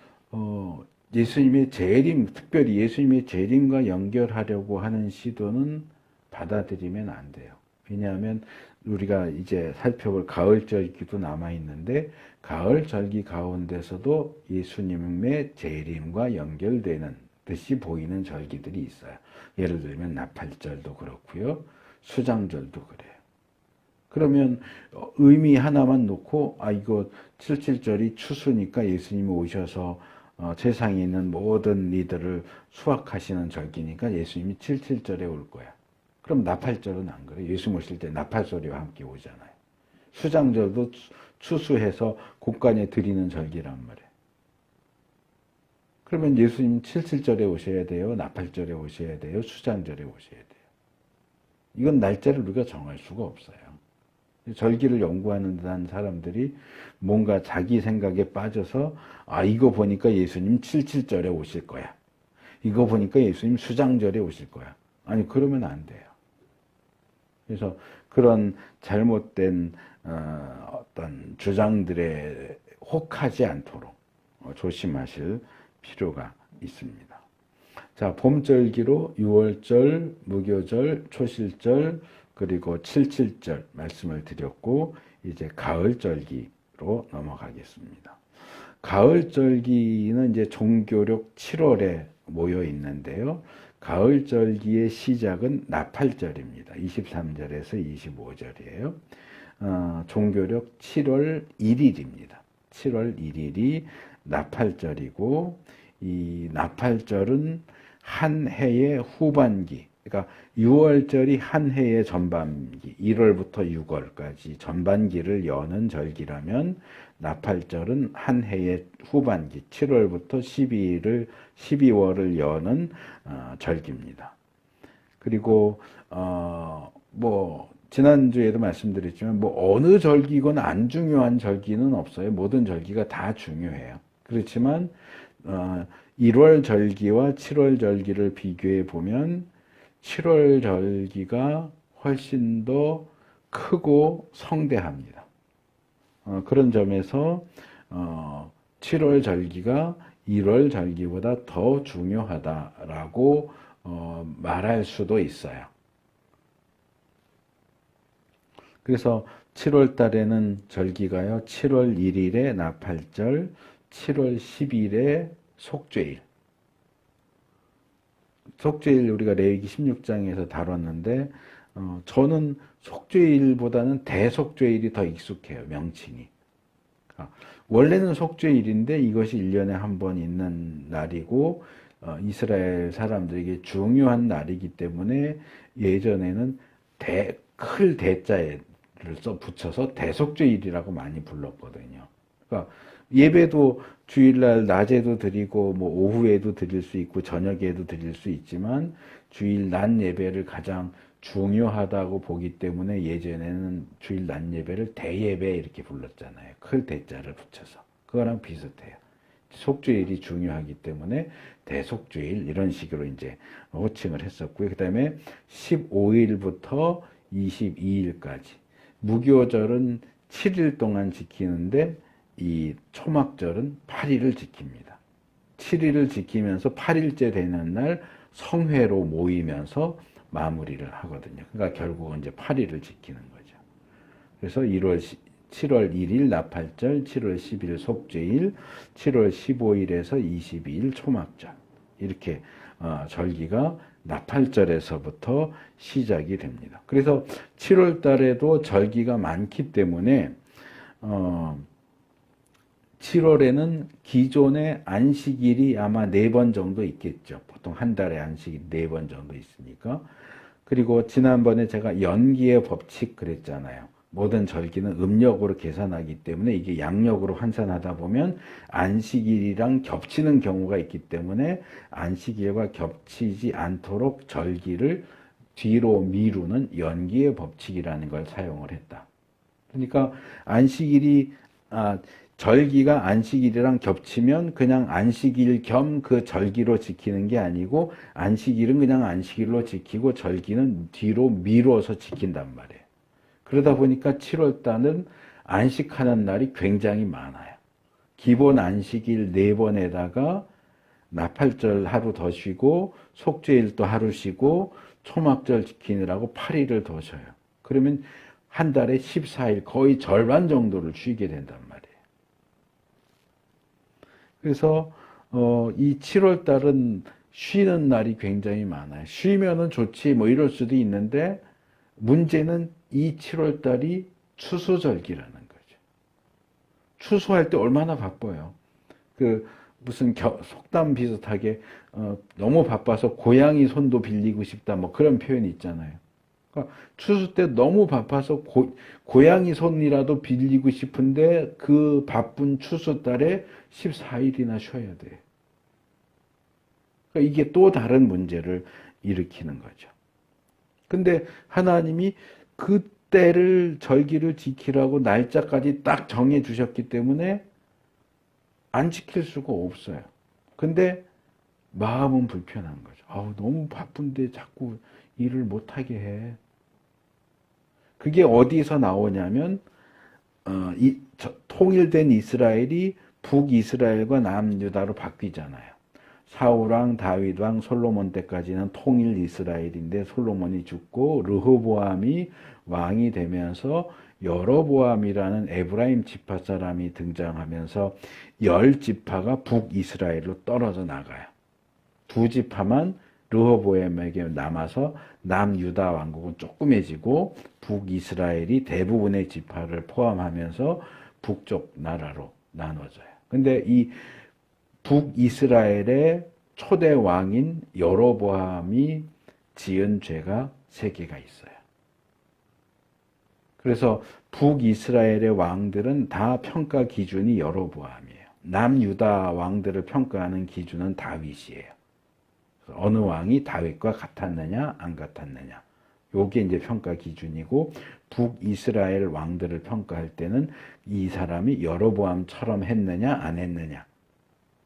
예수님의 재림, 특별히 예수님의 재림과 연결하려고 하는 시도는 받아들이면 안 돼요. 왜냐하면 우리가 이제 살펴볼 가을절기도 남아있는데 가을절기 가운데서도 예수님의 재림과 연결되는 듯이 보이는 절기들이 있어요. 예를 들면 나팔절도 그렇고요. 수장절도 그래요. 그러면 의미 하나만 놓고 이거 77절이 추수니까 예수님이 오셔서 세상에 있는 모든 이들을 수확하시는 절기니까 예수님이 77절에 올 거야. 그럼 나팔절은 안 그래. 예수님 오실 때 나팔소리와 함께 오잖아요. 수장절도 추수해서 곡간에 드리는 절기란 말이에요. 그러면 예수님 77절에 오셔야 돼요? 나팔절에 오셔야 돼요? 수장절에 오셔야 돼요? 이건 날짜를 우리가 정할 수가 없어요. 절기를 연구하는 듯한 사람들이 뭔가 자기 생각에 빠져서 이거 보니까 예수님 77절에 오실 거야. 이거 보니까 예수님 수장절에 오실 거야. 아니 그러면 안 돼요. 그래서 그런 잘못된 어떤 주장들에 혹하지 않도록 조심하실 필요가 있습니다. 자, 봄절기로 6월절, 무교절, 초실절, 그리고 77절 말씀을 드렸고 이제 가을절기로 넘어가겠습니다. 가을절기는 이제 종교력 7월에 모여 있는데요. 가을절기의 시작은 나팔절입니다. 23절에서 25절이에요. 종교력 7월 1일입니다. 7월 1일이 나팔절이고 이 나팔절은 한 해의 후반기, 그러니까 6월절이 한 해의 전반기, 1월부터 6월까지 전반기를 여는 절기라면 나팔절은 한 해의 후반기, 7월부터 12월을 여는 절기입니다. 그리고 지난주에도 말씀드렸지만 어느 절기건 안 중요한 절기는 없어요. 모든 절기가 다 중요해요. 그렇지만 1월 절기와 7월 절기를 비교해 보면 7월 절기가 훨씬 더 크고 성대합니다. 그런 점에서 7월 절기가 1월 절기보다 더 중요하다라고 말할 수도 있어요. 그래서 7월 달에는 절기가요. 7월 1일에 나팔절, 7월 10일에 속죄일. 속죄일 우리가 레위기 16장에서 다뤘는데 저는 속죄일보다는 대속죄일이 더 익숙해요. 명칭이. 원래는 속죄일인데 이것이 1년에 한 번 있는 날이고 이스라엘 사람들에게 중요한 날이기 때문에 예전에는 클 대자를 붙여서 대속죄일이라고 많이 불렀거든요. 그러니까 예배도 주일날 낮에도 드리고 오후에도 드릴 수 있고 저녁에도 드릴 수 있지만 주일 낮 예배를 가장 중요하다고 보기 때문에 예전에는 주일 낮 예배를 대예배 이렇게 불렀잖아요. 클 대자를 붙여서. 그거랑 비슷해요. 속죄일이 중요하기 때문에 대속죄일 이런 식으로 이제 호칭을 했었고요. 그 다음에 15일부터 22일까지. 무교절은 7일 동안 지키는데 이 초막절은 8일을 지킵니다. 7일을 지키면서 8일째 되는 날 성회로 모이면서 마무리를 하거든요. 그러니까 결국은 이제 8일을 지키는 거죠. 그래서 7월 1일 나팔절, 7월 10일 속죄일, 7월 15일에서 22일 초막절. 이렇게 절기가 나팔절에서부터 시작이 됩니다. 그래서 7월 달에도 절기가 많기 때문에 7월에는 기존의 안식일이 아마 4번 정도 있겠죠. 보통 한 달에 안식일이 4번 정도 있으니까. 그리고 지난번에 제가 연기의 법칙 그랬잖아요. 모든 절기는 음력으로 계산하기 때문에 이게 양력으로 환산하다 보면 안식일이랑 겹치는 경우가 있기 때문에 안식일과 겹치지 않도록 절기를 뒤로 미루는 연기의 법칙이라는 걸 사용을 했다. 그러니까 절기가 안식일이랑 겹치면 그냥 안식일 겸 그 절기로 지키는 게 아니고 안식일은 그냥 안식일로 지키고 절기는 뒤로 미뤄서 지킨단 말이에요. 그러다 보니까 7월 달은 안식하는 날이 굉장히 많아요. 기본 안식일 4번에다가 나팔절 하루 더 쉬고 속죄일도 하루 쉬고 초막절 지키느라고 8일을 더 쉬어요. 그러면 한 달에 14일 거의 절반 정도를 쉬게 된단 말이에요. 그래서 이 7월 달은 쉬는 날이 굉장히 많아요. 쉬면은 좋지 뭐 이럴 수도 있는데 문제는 이 7월 달이 추수절기라는 거죠. 추수할 때 얼마나 바빠요. 무슨 속담 비슷하게 너무 바빠서 고양이 손도 빌리고 싶다 뭐 그런 표현이 있잖아요. 그러니까 추수 때 너무 바빠서 고양이 손이라도 빌리고 싶은데 그 바쁜 추수 달에 14일이나 쉬어야 돼. 그러니까 이게 또 다른 문제를 일으키는 거죠. 근데 하나님이 그때를 절기를 지키라고 날짜까지 딱 정해 주셨기 때문에 안 지킬 수가 없어요. 근데 마음은 불편한 거죠. 너무 바쁜데 자꾸 일을 못하게 해. 그게 어디서 나오냐면 통일된 이스라엘이 북이스라엘과 남유다로 바뀌잖아요. 사울왕, 다윗왕, 솔로몬 때까지는 통일 이스라엘인데 솔로몬이 죽고 르호보암이 왕이 되면서 여로보암이라는 에브라임 지파 사람이 등장하면서 10지파가 북이스라엘로 떨어져 나가요. 2지파만 르호보암에게 남아서 남유다 왕국은 조그매지고 북이스라엘이 대부분의 지파를 포함하면서 북쪽 나라로 나눠져요. 근데 이 북이스라엘의 초대 왕인 여로보암이 지은 죄가 3개가 있어요. 그래서 북이스라엘의 왕들은 다 평가 기준이 여로보암이에요. 남유다 왕들을 평가하는 기준은 다윗이에요. 어느 왕이 다윗과 같았느냐 안 같았느냐. 요게 이제 평가 기준이고 북이스라엘 왕들을 평가할 때는 이 사람이 여로보암처럼 했느냐 안 했느냐.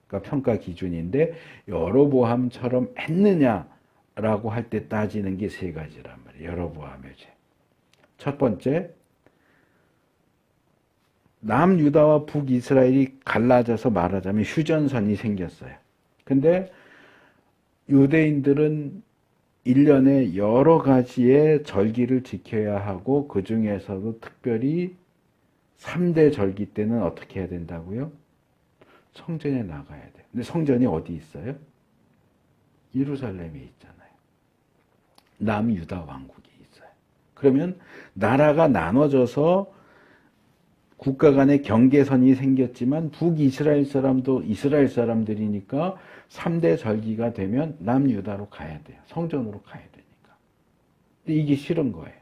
그러니까 평가 기준인데 여로보암처럼 했느냐라고 할 때 따지는 게 3가지란 말이에요. 여로보암의 죄. 첫 번째, 남유다와 북이스라엘이 갈라져서 말하자면 휴전선이 생겼어요. 근데 유대인들은 1년에 여러 가지의 절기를 지켜야 하고 그 중에서도 특별히 3대 절기 때는 어떻게 해야 된다고요? 성전에 나가야 돼요. 근데 성전이 어디 있어요? 예루살렘에 있잖아요. 남유다 왕국이 있어요. 그러면 나라가 나눠져서 국가 간의 경계선이 생겼지만 북이스라엘 사람도 이스라엘 사람들이니까 3대 절기가 되면 남유다로 가야 돼요. 성전으로 가야 되니까. 근데 이게 싫은 거예요.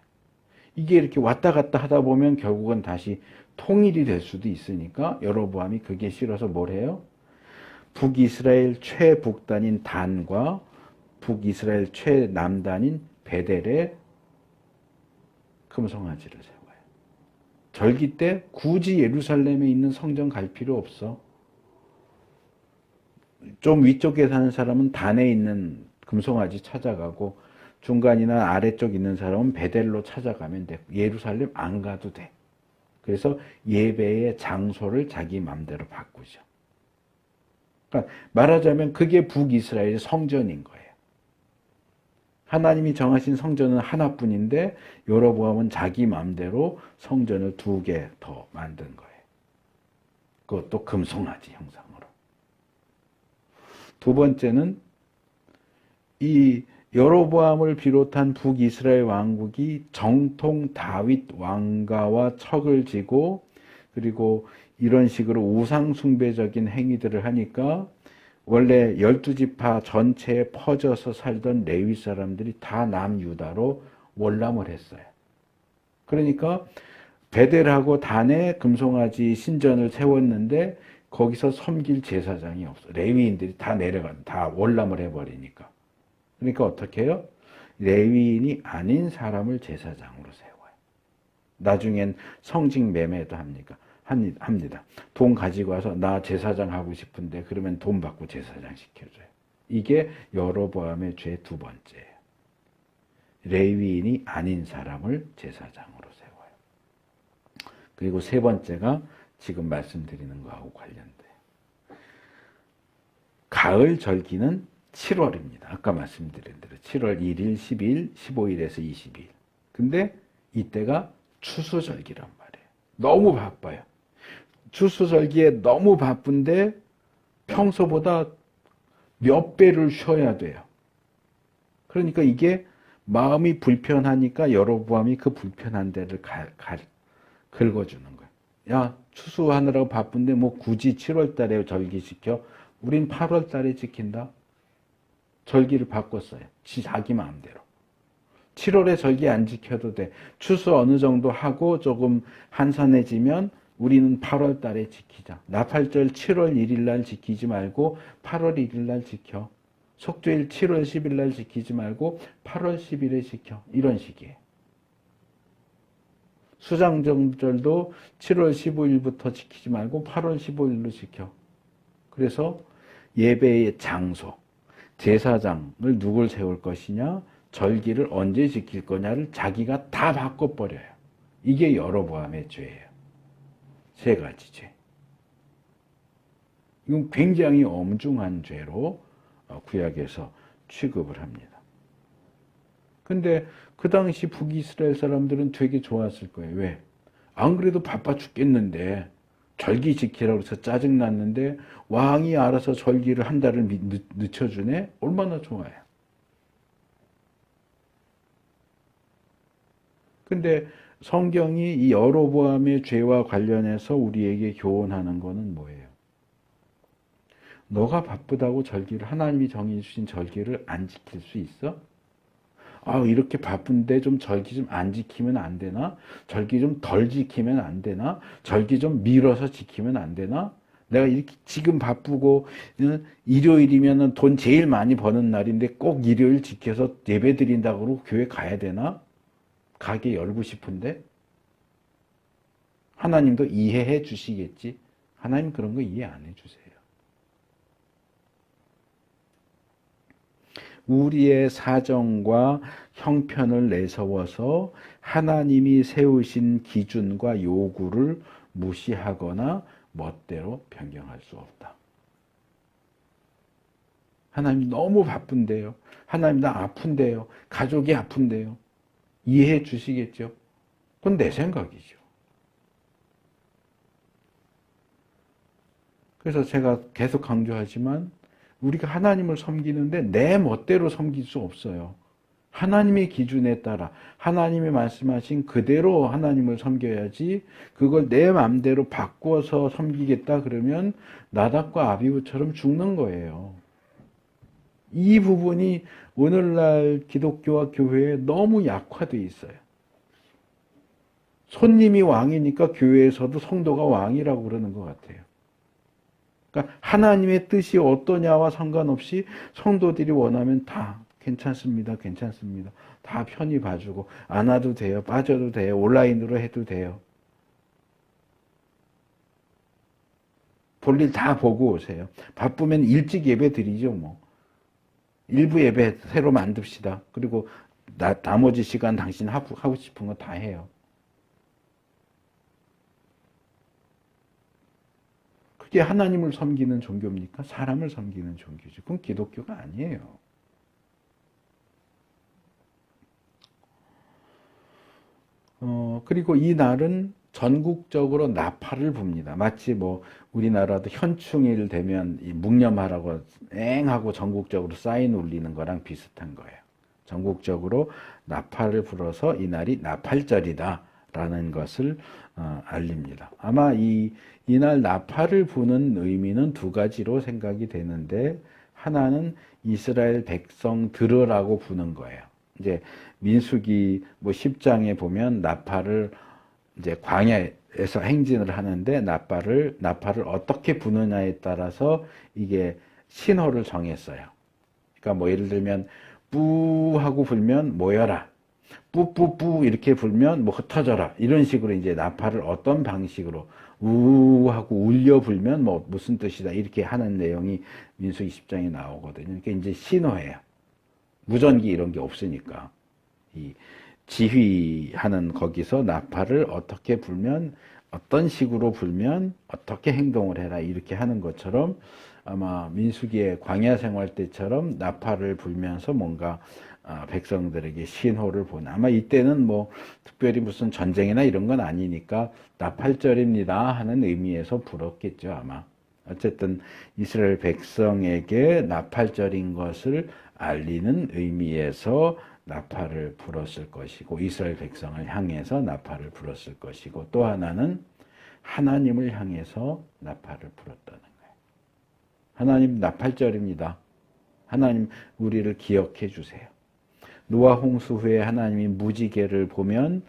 이게 이렇게 왔다 갔다 하다 보면 결국은 다시 통일이 될 수도 있으니까 여로보암이 그게 싫어서 뭘 해요? 북이스라엘 최북단인 단과 북이스라엘 최남단인 베델에 금송아지를 세워요. 절기 때 굳이 예루살렘에 있는 성전 갈 필요 없어. 좀 위쪽에 사는 사람은 단에 있는 금송아지 찾아가고 중간이나 아래쪽 있는 사람은 베델로 찾아가면 돼. 예루살렘 안 가도 돼. 그래서 예배의 장소를 자기 마음대로 바꾸죠. 그러니까 말하자면 그게 북이스라엘의 성전인 거예요. 하나님이 정하신 성전은 하나뿐인데 여로보암은 자기 마음대로 성전을 2개 더 만든 거예요. 그것도 금송아지 형상으로. 두 번째는 이 여로보암을 비롯한 북이스라엘 왕국이 정통 다윗 왕가와 척을 지고 그리고 이런 식으로 우상 숭배적인 행위들을 하니까 원래 12지파 전체에 퍼져서 살던 레위 사람들이 다 남유다로 월남을 했어요. 그러니까 베델하고 단에 금송아지 신전을 세웠는데 거기서 섬길 제사장이 없어. 레위인들이 다 다 월남을 해버리니까. 그러니까 어떻게 해요? 레위인이 아닌 사람을 제사장으로 세워요. 나중엔 성직 매매도 합니다. 돈 가지고 와서 나 제사장 하고 싶은데 그러면 돈 받고 제사장 시켜줘요. 이게 여로보암의 죄 2번째예요. 레위인이 아닌 사람을 제사장으로 세워요. 그리고 3번째가 지금 말씀드리는 거하고 관련돼요. 가을 절기는 7월입니다. 아까 말씀드린 대로 7월 1일, 12일, 15일에서 20일. 근데 이때가 추수절기란 말이에요. 너무 바빠요. 추수절기에 너무 바쁜데 평소보다 몇 배를 쉬어야 돼요. 그러니까 이게 마음이 불편하니까 여로보암이 그 불편한 데를 긁어주는 거예요. 야, 추수하느라고 바쁜데 뭐 굳이 7월 달에 절기 지켜? 우린 8월 달에 지킨다. 절기를 바꿨어요. 자기 마음대로. 7월에 절기 안 지켜도 돼. 추수 어느 정도 하고 조금 한산해지면 우리는 8월 달에 지키자. 나팔절 7월 1일 날 지키지 말고 8월 1일 날 지켜. 속죄일 7월 10일 날 지키지 말고 8월 10일에 지켜. 이런 식이에요. 수장정절도 7월 15일부터 지키지 말고 8월 15일로 지켜. 그래서 예배의 장소, 제사장을 누굴 세울 것이냐, 절기를 언제 지킬 거냐를 자기가 다 바꿔버려요. 이게 여로보암의 죄예요. 3가지 죄. 이건 굉장히 엄중한 죄로 구약에서 취급을 합니다. 근데 그 당시 북이스라엘 사람들은 되게 좋았을 거예요. 왜? 안 그래도 바빠 죽겠는데 절기 지키라고 해서 짜증났는데 왕이 알아서 절기를 한 달을 늦춰주네? 얼마나 좋아요. 근데 성경이 이 여로보암의 죄와 관련해서 우리에게 교훈하는 거는 뭐예요? 너가 바쁘다고 절기를, 하나님이 정해주신 절기를 안 지킬 수 있어? 이렇게 바쁜데 좀 절기 좀 안 지키면 안 되나? 절기 좀 덜 지키면 안 되나? 절기 좀 미뤄서 지키면 안 되나? 내가 이렇게 지금 바쁘고 일요일이면 돈 제일 많이 버는 날인데 꼭 일요일 지켜서 예배 드린다고 그러고 교회 가야 되나? 가게 열고 싶은데? 하나님도 이해해 주시겠지? 하나님 그런 거 이해 안 해주세요. 우리의 사정과 형편을 내세워서 하나님이 세우신 기준과 요구를 무시하거나 멋대로 변경할 수 없다. 하나님 너무 바쁜데요. 하나님 나 아픈데요. 가족이 아픈데요. 이해해 주시겠죠? 그건 내 생각이죠. 그래서 제가 계속 강조하지만 우리가 하나님을 섬기는데 내 멋대로 섬길 수 없어요. 하나님의 기준에 따라 하나님이 말씀하신 그대로 하나님을 섬겨야지 그걸 내 마음대로 바꿔서 섬기겠다 그러면 나답과 아비후처럼 죽는 거예요. 이 부분이 오늘날 기독교와 교회에 너무 약화되어 있어요. 손님이 왕이니까 교회에서도 성도가 왕이라고 그러는 것 같아요. 그러니까 하나님의 뜻이 어떠냐와 상관없이 성도들이 원하면 다 괜찮습니다. 괜찮습니다. 다 편히 봐주고 안 와도 돼요. 빠져도 돼요. 온라인으로 해도 돼요. 볼일 다 보고 오세요. 바쁘면 일찍 예배 드리죠. 뭐. 일부 예배 새로 만듭시다. 그리고 나머지 시간 당신 하고 싶은 거 다 해요. 그게 하나님을 섬기는 종교입니까? 사람을 섬기는 종교죠. 그건 기독교가 아니에요. 그리고 이 날은 전국적으로 나팔을 붑니다. 마치 뭐 우리나라도 현충일 되면 이 묵념하라고 앵하고 전국적으로 사인 울리는 거랑 비슷한 거예요. 전국적으로 나팔을 불어서 이날이 나팔절이다라는 것을 알립니다. 아마 이날 나팔을 부는 의미는 두 가지로 생각이 되는데, 하나는 이스라엘 백성 들으라고 부는 거예요. 이제 민수기 뭐 10장에 보면 나팔을 이제 광야에서 행진을 하는데 나팔을 어떻게 부느냐에 따라서 이게 신호를 정했어요. 그러니까 뭐 예를 들면 뿌 하고 불면 모여라, 뿌뿌뿌 이렇게 불면 뭐 흩어져라, 이런 식으로 이제 나팔을 어떤 방식으로 우 하고 울려 불면 뭐 무슨 뜻이다, 이렇게 하는 내용이 민수기 10장에 나오거든요. 그러니까 이제 신호예요. 무전기 이런 게 없으니까 이 지휘하는 거기서 나팔을 어떻게 불면, 어떤 식으로 불면 어떻게 행동을 해라, 이렇게 하는 것처럼 아마 민수기의 광야 생활 때처럼 나팔을 불면서 뭔가 백성들에게 신호를 보는, 아마 이때는 뭐 특별히 무슨 전쟁이나 이런 건 아니니까 나팔절입니다 하는 의미에서 불었겠죠 아마. 어쨌든 이스라엘 백성에게 나팔절인 것을 알리는 의미에서 나팔을 불었을 것이고, 이스라엘 백성을 향해서 나팔을 불었을 것이고, 또 하나는 하나님을 향해서 나팔을 불었다는 거예요. 하나님 나팔절입니다. 하나님 우리를 기억해 주세요. 노아 홍수 후에 하나님이 무지개를 보면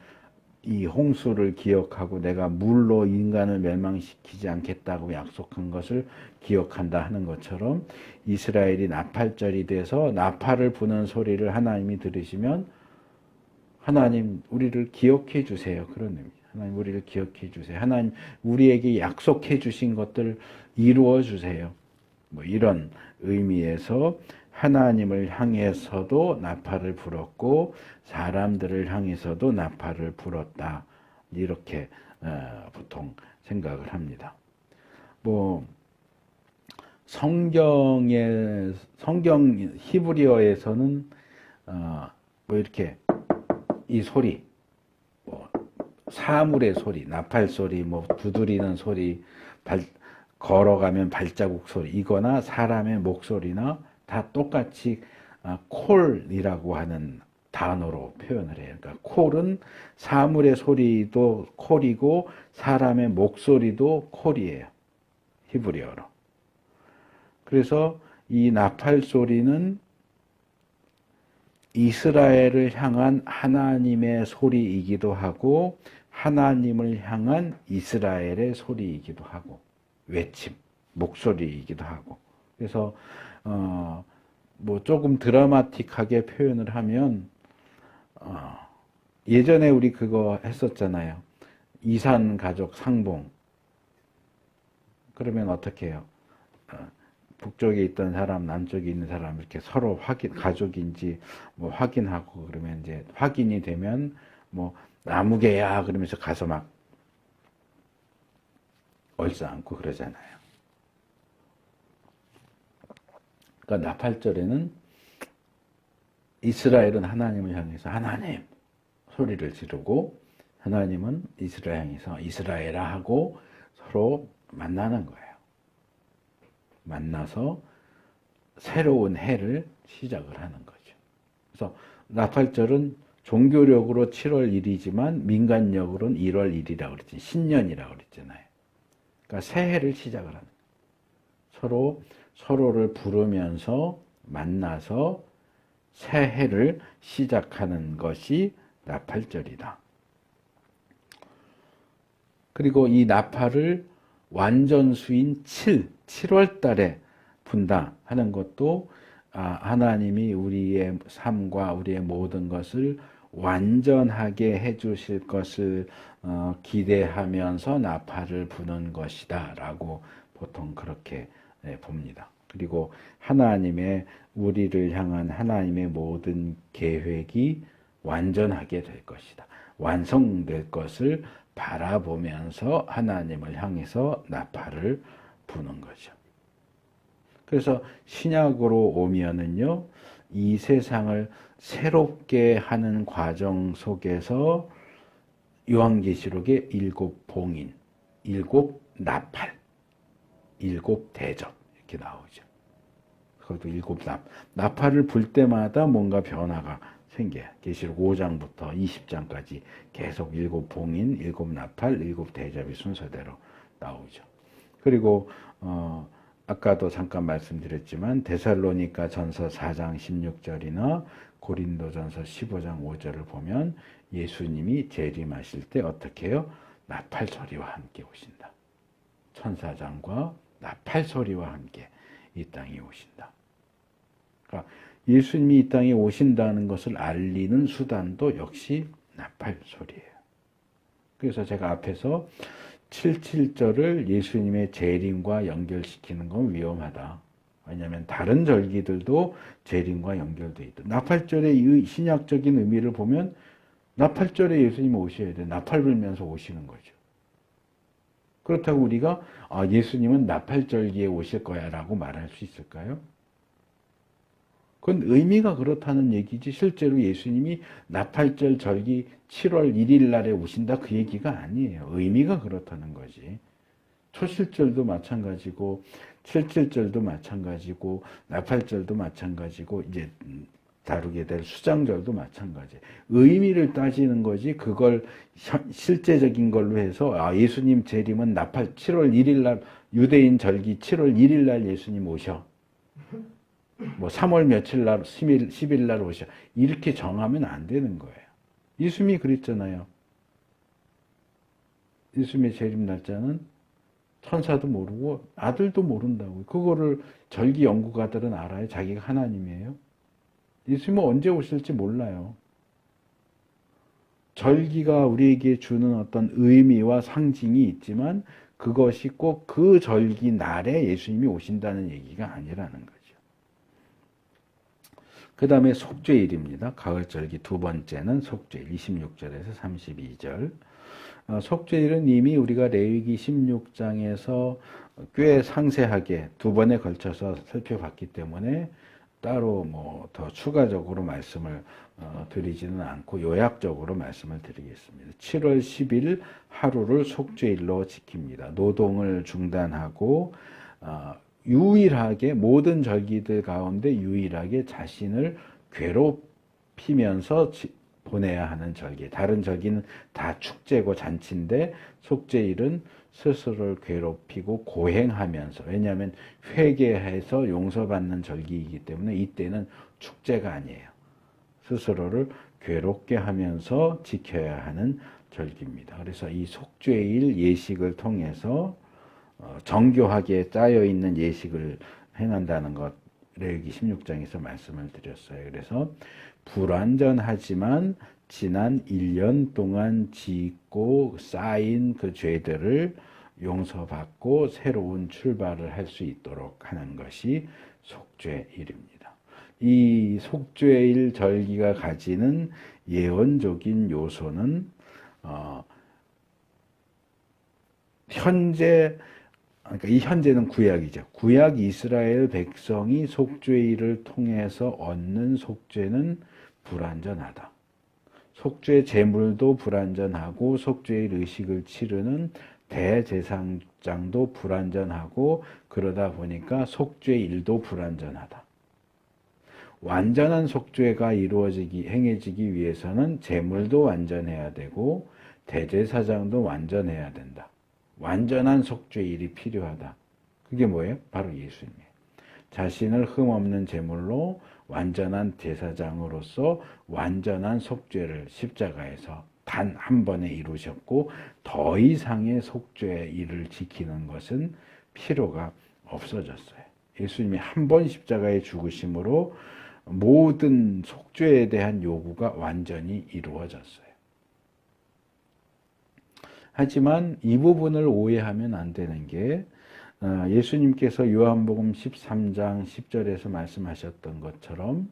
이 홍수를 기억하고 내가 물로 인간을 멸망시키지 않겠다고 약속한 것을 기억한다 하는 것처럼, 이스라엘이 나팔절이 돼서 나팔을 부는 소리를 하나님이 들으시면 하나님 우리를 기억해 주세요, 그런 의미입니다. 하나님 우리를 기억해 주세요. 하나님 우리에게 약속해 주신 것들 이루어 주세요. 뭐 이런 의미에서 하나님을 향해서도 나팔을 불었고 사람들을 향해서도 나팔을 불었다, 이렇게 보통 생각을 합니다. 뭐 성경 히브리어에서는 뭐 이렇게 이 소리, 뭐 사물의 소리, 나팔 소리, 뭐 두드리는 소리, 걸어가면 발자국 소리, 이거나 사람의 목소리나 다 똑같이 콜이라고 하는 단어로 표현을 해요. 그러니까 콜은 사물의 소리도 콜이고 사람의 목소리도 콜이에요, 히브리어로. 그래서 이 나팔 소리는 이스라엘을 향한 하나님의 소리이기도 하고 하나님을 향한 이스라엘의 소리이기도 하고 외침, 목소리이기도 하고. 그래서 뭐 조금 드라마틱하게 표현을 하면 예전에 우리 그거 했었잖아요. 이산 가족 상봉. 그러면 어떻게 해요? 북쪽에 있던 사람, 남쪽에 있는 사람 이렇게 서로 가족인지 뭐 확인하고, 그러면 이제 확인이 되면 뭐 나무개야 그러면서 가서 막 얼싸안고 그러잖아요. 그러니까 나팔절에는 이스라엘은 하나님을 향해서 하나님 소리를 지르고, 하나님은 이스라엘 향해서 이스라엘아 하고 서로 만나는 거예요. 만나서 새로운 해를 시작을 하는 거죠. 그래서 나팔절은 종교력으로 7월 1일이지만 민간력으로는 1월 1일이라고 그랬지, 신년이라고 그랬잖아요. 그러니까 새해를 시작을 하는 거예요. 서로를 부르면서 만나서 새해를 시작하는 것이 나팔절이다. 그리고 이 나팔을 완전수인 7월 달에 분다 하는 것도 하나님이 우리의 삶과 우리의 모든 것을 완전하게 해주실 것을 기대하면서 나팔을 부는 것이다 라고 보통 그렇게 봅니다. 그리고 하나님의 우리를 향한 하나님의 모든 계획이 완전하게 될 것이다. 완성될 것을 바라보면서 하나님을 향해서 나팔을 부는 거죠. 그래서 신약으로 오면은요, 이 세상을 새롭게 하는 과정 속에서 요한계시록의 7봉인, 7나팔, 7대접 이렇게 나오죠. 그것도 7나팔을 불 때마다 뭔가 변화가 생겨요. 계시록 5장부터 20장까지 계속 7봉인, 7나팔, 7대접이 순서대로 나오죠. 그리고 아까도 잠깐 말씀드렸지만 데살로니가 전서 4장 16절이나 고린도 전서 15장 5절을 보면 예수님이 재림하실 때 어떻게 해요? 나팔 소리와 함께 오신다. 천사장과 나팔 소리와 함께 이 땅에 오신다. 그러니까 예수님이 이 땅에 오신다는 것을 알리는 수단도 역시 나팔 소리예요. 그래서 제가 앞에서 77절을 예수님의 재림과 연결시키는 건 위험하다. 왜냐하면 다른 절기들도 재림과 연결되어 있다. 나팔절의 신약적인 의미를 보면 나팔절에 예수님이 오셔야 돼. 나팔 불면서 오시는 거죠. 그렇다고 우리가 예수님은 나팔절기에 오실 거야 라고 말할 수 있을까요? 그건 의미가 그렇다는 얘기지 실제로 예수님이 나팔절 절기 7월 1일 날에 오신다 그 얘기가 아니에요. 의미가 그렇다는 거지. 초실절도 마찬가지고 77절도 마찬가지고 나팔절도 마찬가지고 이제 다루게 될 수장절도 마찬가지. 의미를 따지는 거지 그걸 실제적인 걸로 해서 예수님 재림은 나팔 7월 1일 날 유대인 절기 7월 1일 날 예수님 오셔. 뭐 3월 며칠 날 10일 날 오셔. 이렇게 정하면 안 되는 거예요. 예수님이 그랬잖아요. 예수님의 재림 날짜는 천사도 모르고 아들도 모른다고. 그거를 절기 연구가들은 알아요. 자기가 하나님이에요. 예수님은 언제 오실지 몰라요. 절기가 우리에게 주는 어떤 의미와 상징이 있지만 그것이 꼭 그 절기 날에 예수님이 오신다는 얘기가 아니라는 거죠. 그 다음에 속죄일입니다. 가을절기 두 번째는 속죄일 26절에서 32절. 속죄일은 이미 우리가 레위기 16장에서 꽤 상세하게 두 번에 걸쳐서 살펴봤기 때문에 따로 뭐 더 추가적으로 말씀을 드리지는 않고 요약적으로 말씀을 드리겠습니다. 7월 10일 하루를 속죄일로 지킵니다. 노동을 중단하고 유일하게 모든 절기들 가운데 유일하게 자신을 괴롭히면서 보내야 하는 절기. 다른 절기는 다 축제고 잔치인데 속죄일은 스스로를 괴롭히고 고행하면서, 왜냐하면 회개해서 용서받는 절기이기 때문에 이때는 축제가 아니에요. 스스로를 괴롭게 하면서 지켜야 하는 절기입니다. 그래서 이 속죄일 예식을 통해서 정교하게 짜여 있는 예식을 행한다는 것 레위기 16장에서 말씀을 드렸어요. 그래서 불완전하지만 지난 1년 동안 짓고 쌓인 그 죄들을 용서받고 새로운 출발을 할 수 있도록 하는 것이 속죄일입니다. 이 속죄일 절기가 가지는 예언적인 요소는 그러니까 이 현재는 구약이죠. 구약 이스라엘 백성이 속죄일을 통해서 얻는 속죄는 불완전하다. 속죄 제물도 불완전하고 속죄일 의식을 치르는 대제사장도 불완전하고 그러다 보니까 속죄일도 불완전하다. 완전한 속죄가 행해지기 위해서는 제물도 완전해야 되고 대제사장도 완전해야 된다. 완전한 속죄일이 필요하다. 그게 뭐예요? 바로 예수님이에요. 자신을 흠없는 제물로 완전한 제사장으로서 완전한 속죄를 십자가에서 단 한 번에 이루셨고 더 이상의 속죄일을 지키는 것은 필요가 없어졌어요. 예수님이 한 번 십자가에 죽으심으로 모든 속죄에 대한 요구가 완전히 이루어졌어요. 하지만 이 부분을 오해하면 안 되는 게 예수님께서 요한복음 13장 10절에서 말씀하셨던 것처럼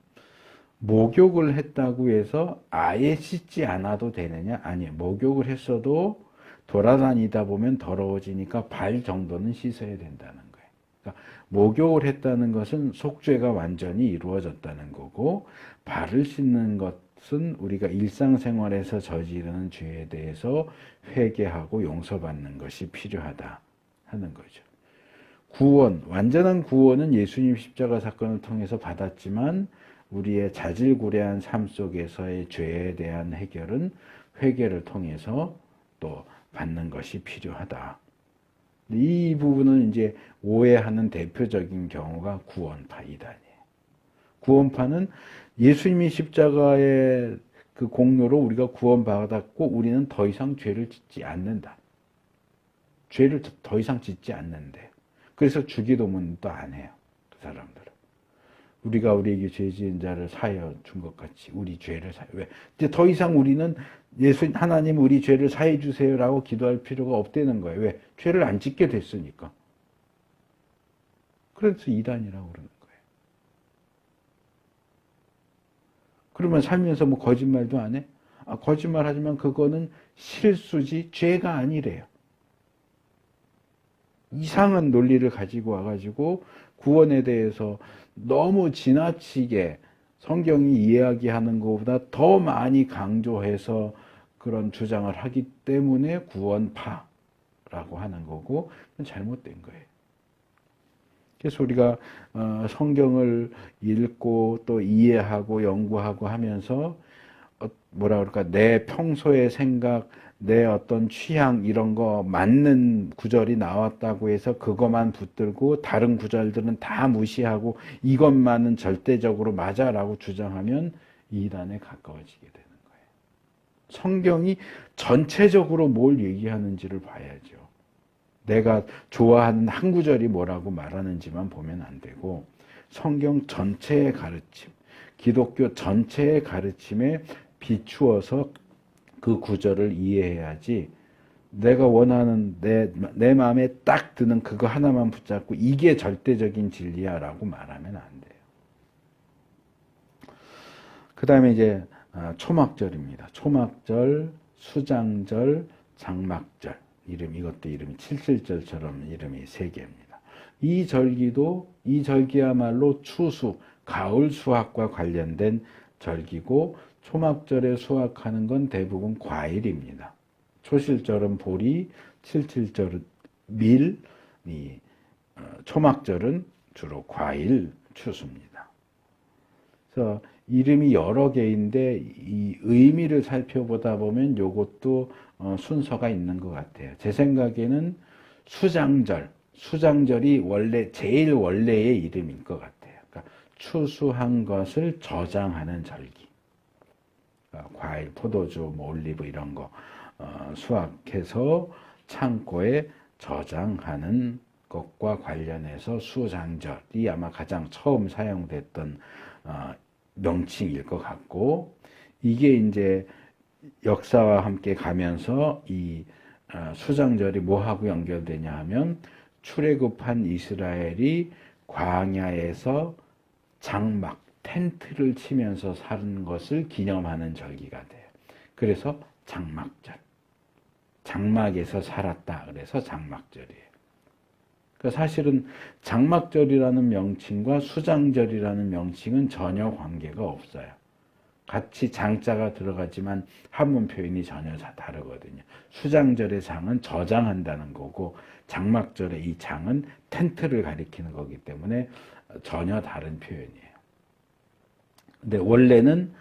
목욕을 했다고 해서 아예 씻지 않아도 되느냐? 아니에요. 목욕을 했어도 돌아다니다 보면 더러워지니까 발 정도는 씻어야 된다는 거예요. 그러니까 목욕을 했다는 것은 속죄가 완전히 이루어졌다는 거고, 발을 씻는 것은 우리가 일상생활에서 저지르는 죄에 대해서 회개하고 용서받는 것이 필요하다 하는 거죠. 구원, 완전한 구원은 예수님 십자가 사건을 통해서 받았지만 우리의 자질구레한 삶 속에서의 죄에 대한 해결은 회개를 통해서 또 받는 것이 필요하다. 이 부분은 이제 오해하는 대표적인 경우가 구원파 이단이에요. 구원파는 예수님이 십자가의 그 공로로 우리가 구원받았고 우리는 더 이상 죄를 짓지 않는다. 죄를 더 이상 짓지 않는데. 그래서 주기도문도 안 해요. 그 사람들은. 우리가 우리에게 죄 지은 자를 사하여 준 것 같이 우리 죄를 사하여. 왜? 이제 더 이상 우리는 하나님 우리 죄를 사해 주세요라고 기도할 필요가 없다는 거예요. 왜? 죄를 안 짓게 됐으니까. 그래서 이단이라고 그러는 거예요. 그러면 살면서 뭐 거짓말도 안 해? 거짓말하지만 그거는 실수지 죄가 아니래요. 이상한 논리를 가지고 와가지고 구원에 대해서 너무 지나치게 성경이 이야기하는 것보다 더 많이 강조해서 그런 주장을 하기 때문에 구원파라고 하는 거고 잘못된 거예요. 그래서 우리가 성경을 읽고 또 이해하고 연구하고 하면서 뭐라 그럴까, 내 평소의 생각, 내 어떤 취향 이런 거 맞는 구절이 나왔다고 해서 그것만 붙들고 다른 구절들은 다 무시하고 이것만은 절대적으로 맞아라고 주장하면 이단에 가까워지게 되는 거예요. 성경이 전체적으로 뭘 얘기하는지를 봐야죠. 내가 좋아하는 한 구절이 뭐라고 말하는지만 보면 안 되고 성경 전체의 가르침, 기독교 전체의 가르침에 비추어서 그 구절을 이해해야지 내가 원하는 내 마음에 딱 드는 그거 하나만 붙잡고 이게 절대적인 진리야라고 말하면 안 돼요. 그 다음에 이제 초막절입니다. 초막절, 수장절, 장막절. 이것도 이름이 77절처럼 이름이 3개입니다. 이 절기야말로 추수, 가을 수확과 관련된 절기고 초막절에 수확하는 건 대부분 과일입니다. 초실절은 보리, 77절은 밀, 초막절은 주로 과일 추수입니다. 그래서 이름이 여러 개인데 이 의미를 살펴보다 보면 이것도 순서가 있는 것 같아요. 제 생각에는 수장절이 제일 원래의 이름일 것 같아요. 그러니까 추수한 것을 저장하는 절기. 과일, 포도주, 올리브 이런 거 수확해서 창고에 저장하는 것과 관련해서 수장절이 아마 가장 처음 사용됐던 명칭일 것 같고, 이게 이제 역사와 함께 가면서 이 수장절이 뭐하고 연결되냐 하면 출애굽한 이스라엘이 광야에서 장막, 텐트를 치면서 사는 것을 기념하는 절기가 돼요. 그래서 장막절. 장막에서 살았다. 그래서 장막절이에요. 그러니까 사실은 장막절이라는 명칭과 수장절이라는 명칭은 전혀 관계가 없어요. 같이 장자가 들어가지만 한문 표현이 전혀 다르거든요. 수장절의 장은 저장한다는 거고 장막절의 이 장은 텐트를 가리키는 거기 때문에 전혀 다른 표현이에요. 근데 원래는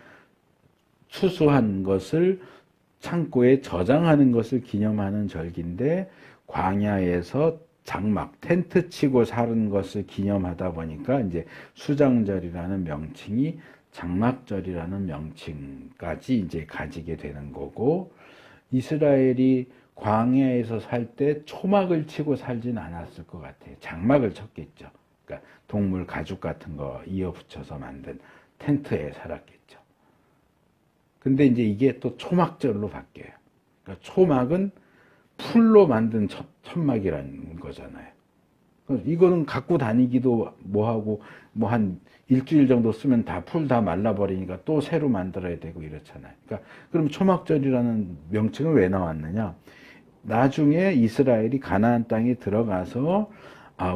추수한 것을 창고에 저장하는 것을 기념하는 절기인데 광야에서 장막, 텐트 치고 사는 것을 기념하다 보니까 이제 수장절이라는 명칭이 장막절이라는 명칭까지 이제 가지게 되는 거고, 이스라엘이 광야에서 살 때 초막을 치고 살진 않았을 것 같아요. 장막을 쳤겠죠. 그러니까 동물 가죽 같은 거 이어 붙여서 만든 텐트에 살았겠죠. 근데 이제 이게 또 초막절로 바뀌어요. 그러니까 초막은 풀로 만든 천막이라는 거잖아요. 이거는 갖고 다니기도 뭐하고 뭐 한 일주일 정도 쓰면 다 풀 다 말라버리니까 또 새로 만들어야 되고 이렇잖아요. 그러니까 그럼 초막절이라는 명칭은 왜 나왔느냐? 나중에 이스라엘이 가나안 땅에 들어가서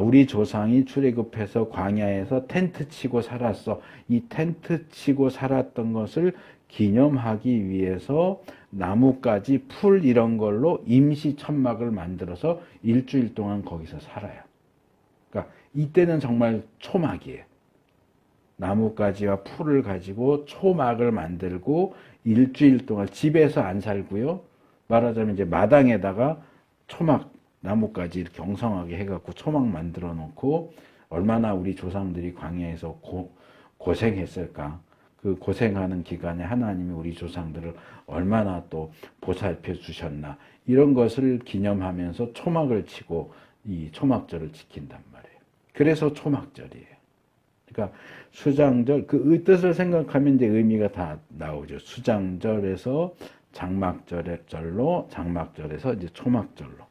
우리 조상이 출애굽해서 광야에서 텐트 치고 살았어. 이 텐트 치고 살았던 것을 기념하기 위해서 나뭇가지, 풀 이런 걸로 임시 천막을 만들어서 일주일 동안 거기서 살아요. 그러니까 이때는 정말 초막이에요. 나뭇가지와 풀을 가지고 초막을 만들고 일주일 동안 집에서 안 살고요. 말하자면 이제 마당에다가 초막, 나뭇가지 이렇게 엉성하게 해갖고 초막 만들어 놓고 얼마나 우리 조상들이 광야에서 고생했을까. 그 고생하는 기간에 하나님이 우리 조상들을 얼마나 또 보살펴 주셨나. 이런 것을 기념하면서 초막을 치고 이 초막절을 지킨단 말이에요. 그래서 초막절이에요. 그러니까 수장절, 그 뜻을 생각하면 이제 의미가 다 나오죠. 수장절에서 장막절로, 장막절에서 이제 초막절로.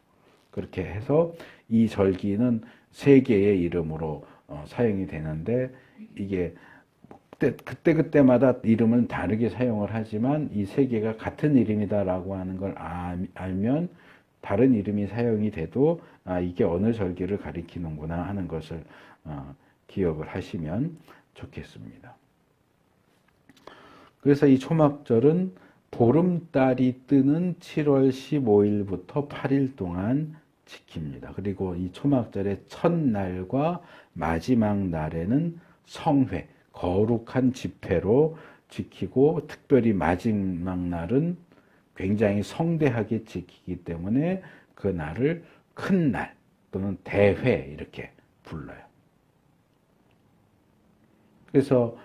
그렇게 해서 이 절기는 세 개의 이름으로 사용이 되는데, 이게 그때마다 이름은 다르게 사용을 하지만 이 세 개가 같은 이름이다라고 하는 걸 알면 다른 이름이 사용이 돼도 이게 어느 절기를 가리키는구나 하는 것을 기억을 하시면 좋겠습니다. 그래서 이 초막절은 보름달이 뜨는 7월 15일부터 8일 동안 지킵니다. 그리고 이 초막절의 첫날과 마지막 날에는 성회, 거룩한 집회로 지키고, 특별히 마지막 날은 굉장히 성대하게 지키기 때문에 그 날을 큰 날 또는 대회 이렇게 불러요. 그래서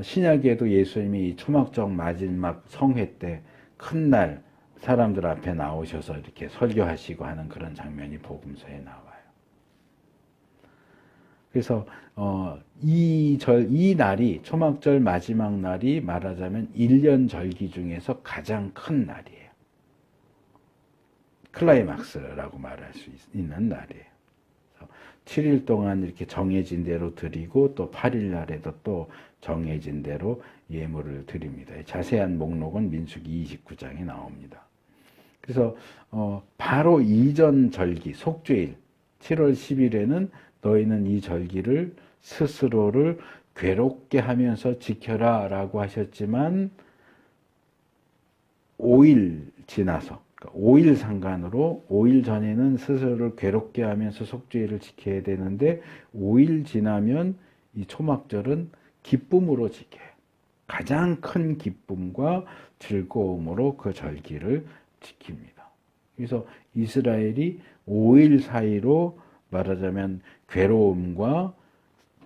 신약에도 예수님이 초막절 마지막 성회 때 큰 날 사람들 앞에 나오셔서 이렇게 설교하시고 하는 그런 장면이 복음서에 나와요. 그래서 이 날이, 초막절 마지막 날이 말하자면 1년 절기 중에서 가장 큰 날이에요. 클라이막스라고 말할 수 있는 날이에요. 7일 동안 이렇게 정해진 대로 드리고 또 8일 날에도 또 정해진 대로 예물을 드립니다. 자세한 목록은 민수기 29장에 나옵니다. 그래서 바로 이전 절기 속죄일 7월 10일에는 너희는 이 절기를 스스로를 괴롭게 하면서 지켜라 라고 하셨지만 5일 지나서, 그러니까 5일 상간으로 5일 전에는 스스로를 괴롭게 하면서 속죄일을 지켜야 되는데 5일 지나면 이 초막절은 기쁨으로 지켜요. 가장 큰 기쁨과 즐거움으로 그 절기를 지킵니다. 그래서 이스라엘이 5일 사이로 말하자면 괴로움과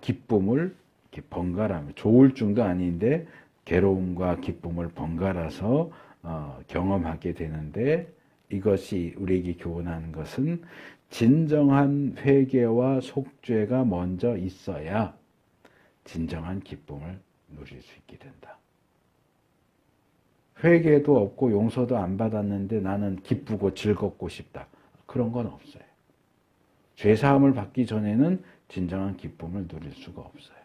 기쁨을 이렇게 번갈아며, 조울증도 아닌데 괴로움과 기쁨을 번갈아서 경험하게 되는데, 이것이 우리에게 교훈하는 것은 진정한 회개와 속죄가 먼저 있어야 진정한 기쁨을 누릴 수 있게 된다. 회개도 없고 용서도 안 받았는데 나는 기쁘고 즐겁고 싶다. 그런 건 없어요. 죄사함을 받기 전에는 진정한 기쁨을 누릴 수가 없어요.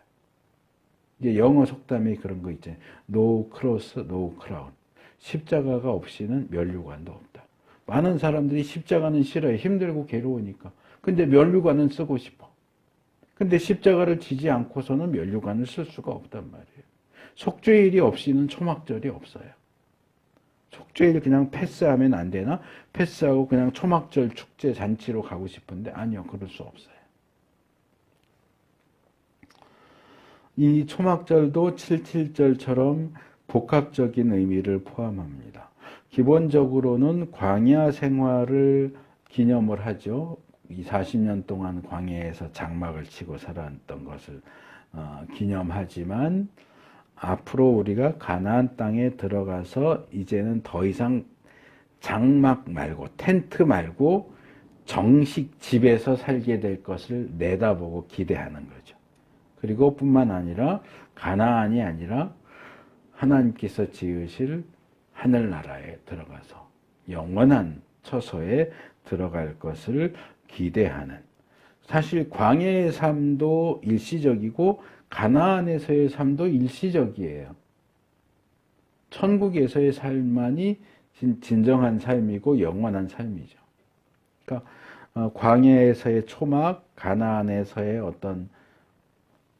이제 영어 속담에 그런 거 있잖아요. No cross, no crown. 십자가가 없이는 면류관도 없다. 많은 사람들이 십자가는 싫어요. 힘들고 괴로우니까. 근데 면류관은 쓰고 싶어. 근데 십자가를 지지 않고서는 면류관을 쓸 수가 없단 말이에요. 속죄일이 없이는 초막절이 없어요. 속죄일 그냥 패스하면 안 되나? 패스하고 그냥 초막절 축제 잔치로 가고 싶은데 아니요, 그럴 수 없어요. 이 초막절도 7.7절처럼 복합적인 의미를 포함합니다. 기본적으로는 광야 생활을 기념을 하죠. 이 40년 동안 광야에서 장막을 치고 살았던 것을 기념하지만, 앞으로 우리가 가나안 땅에 들어가서 이제는 더 이상 장막 말고 텐트 말고 정식 집에서 살게 될 것을 내다보고 기대하는 거죠. 그리고 뿐만 아니라 가나안이 아니라 하나님께서 지으실 하늘나라에 들어가서 영원한 처소에 들어갈 것을 기대하는, 사실 광야의 삶도 일시적이고 가나안에서의 삶도 일시적이에요. 천국에서의 삶만이 진정한 삶이고 영원한 삶이죠. 그러니까 광야에서의 초막, 가나안에서의 어떤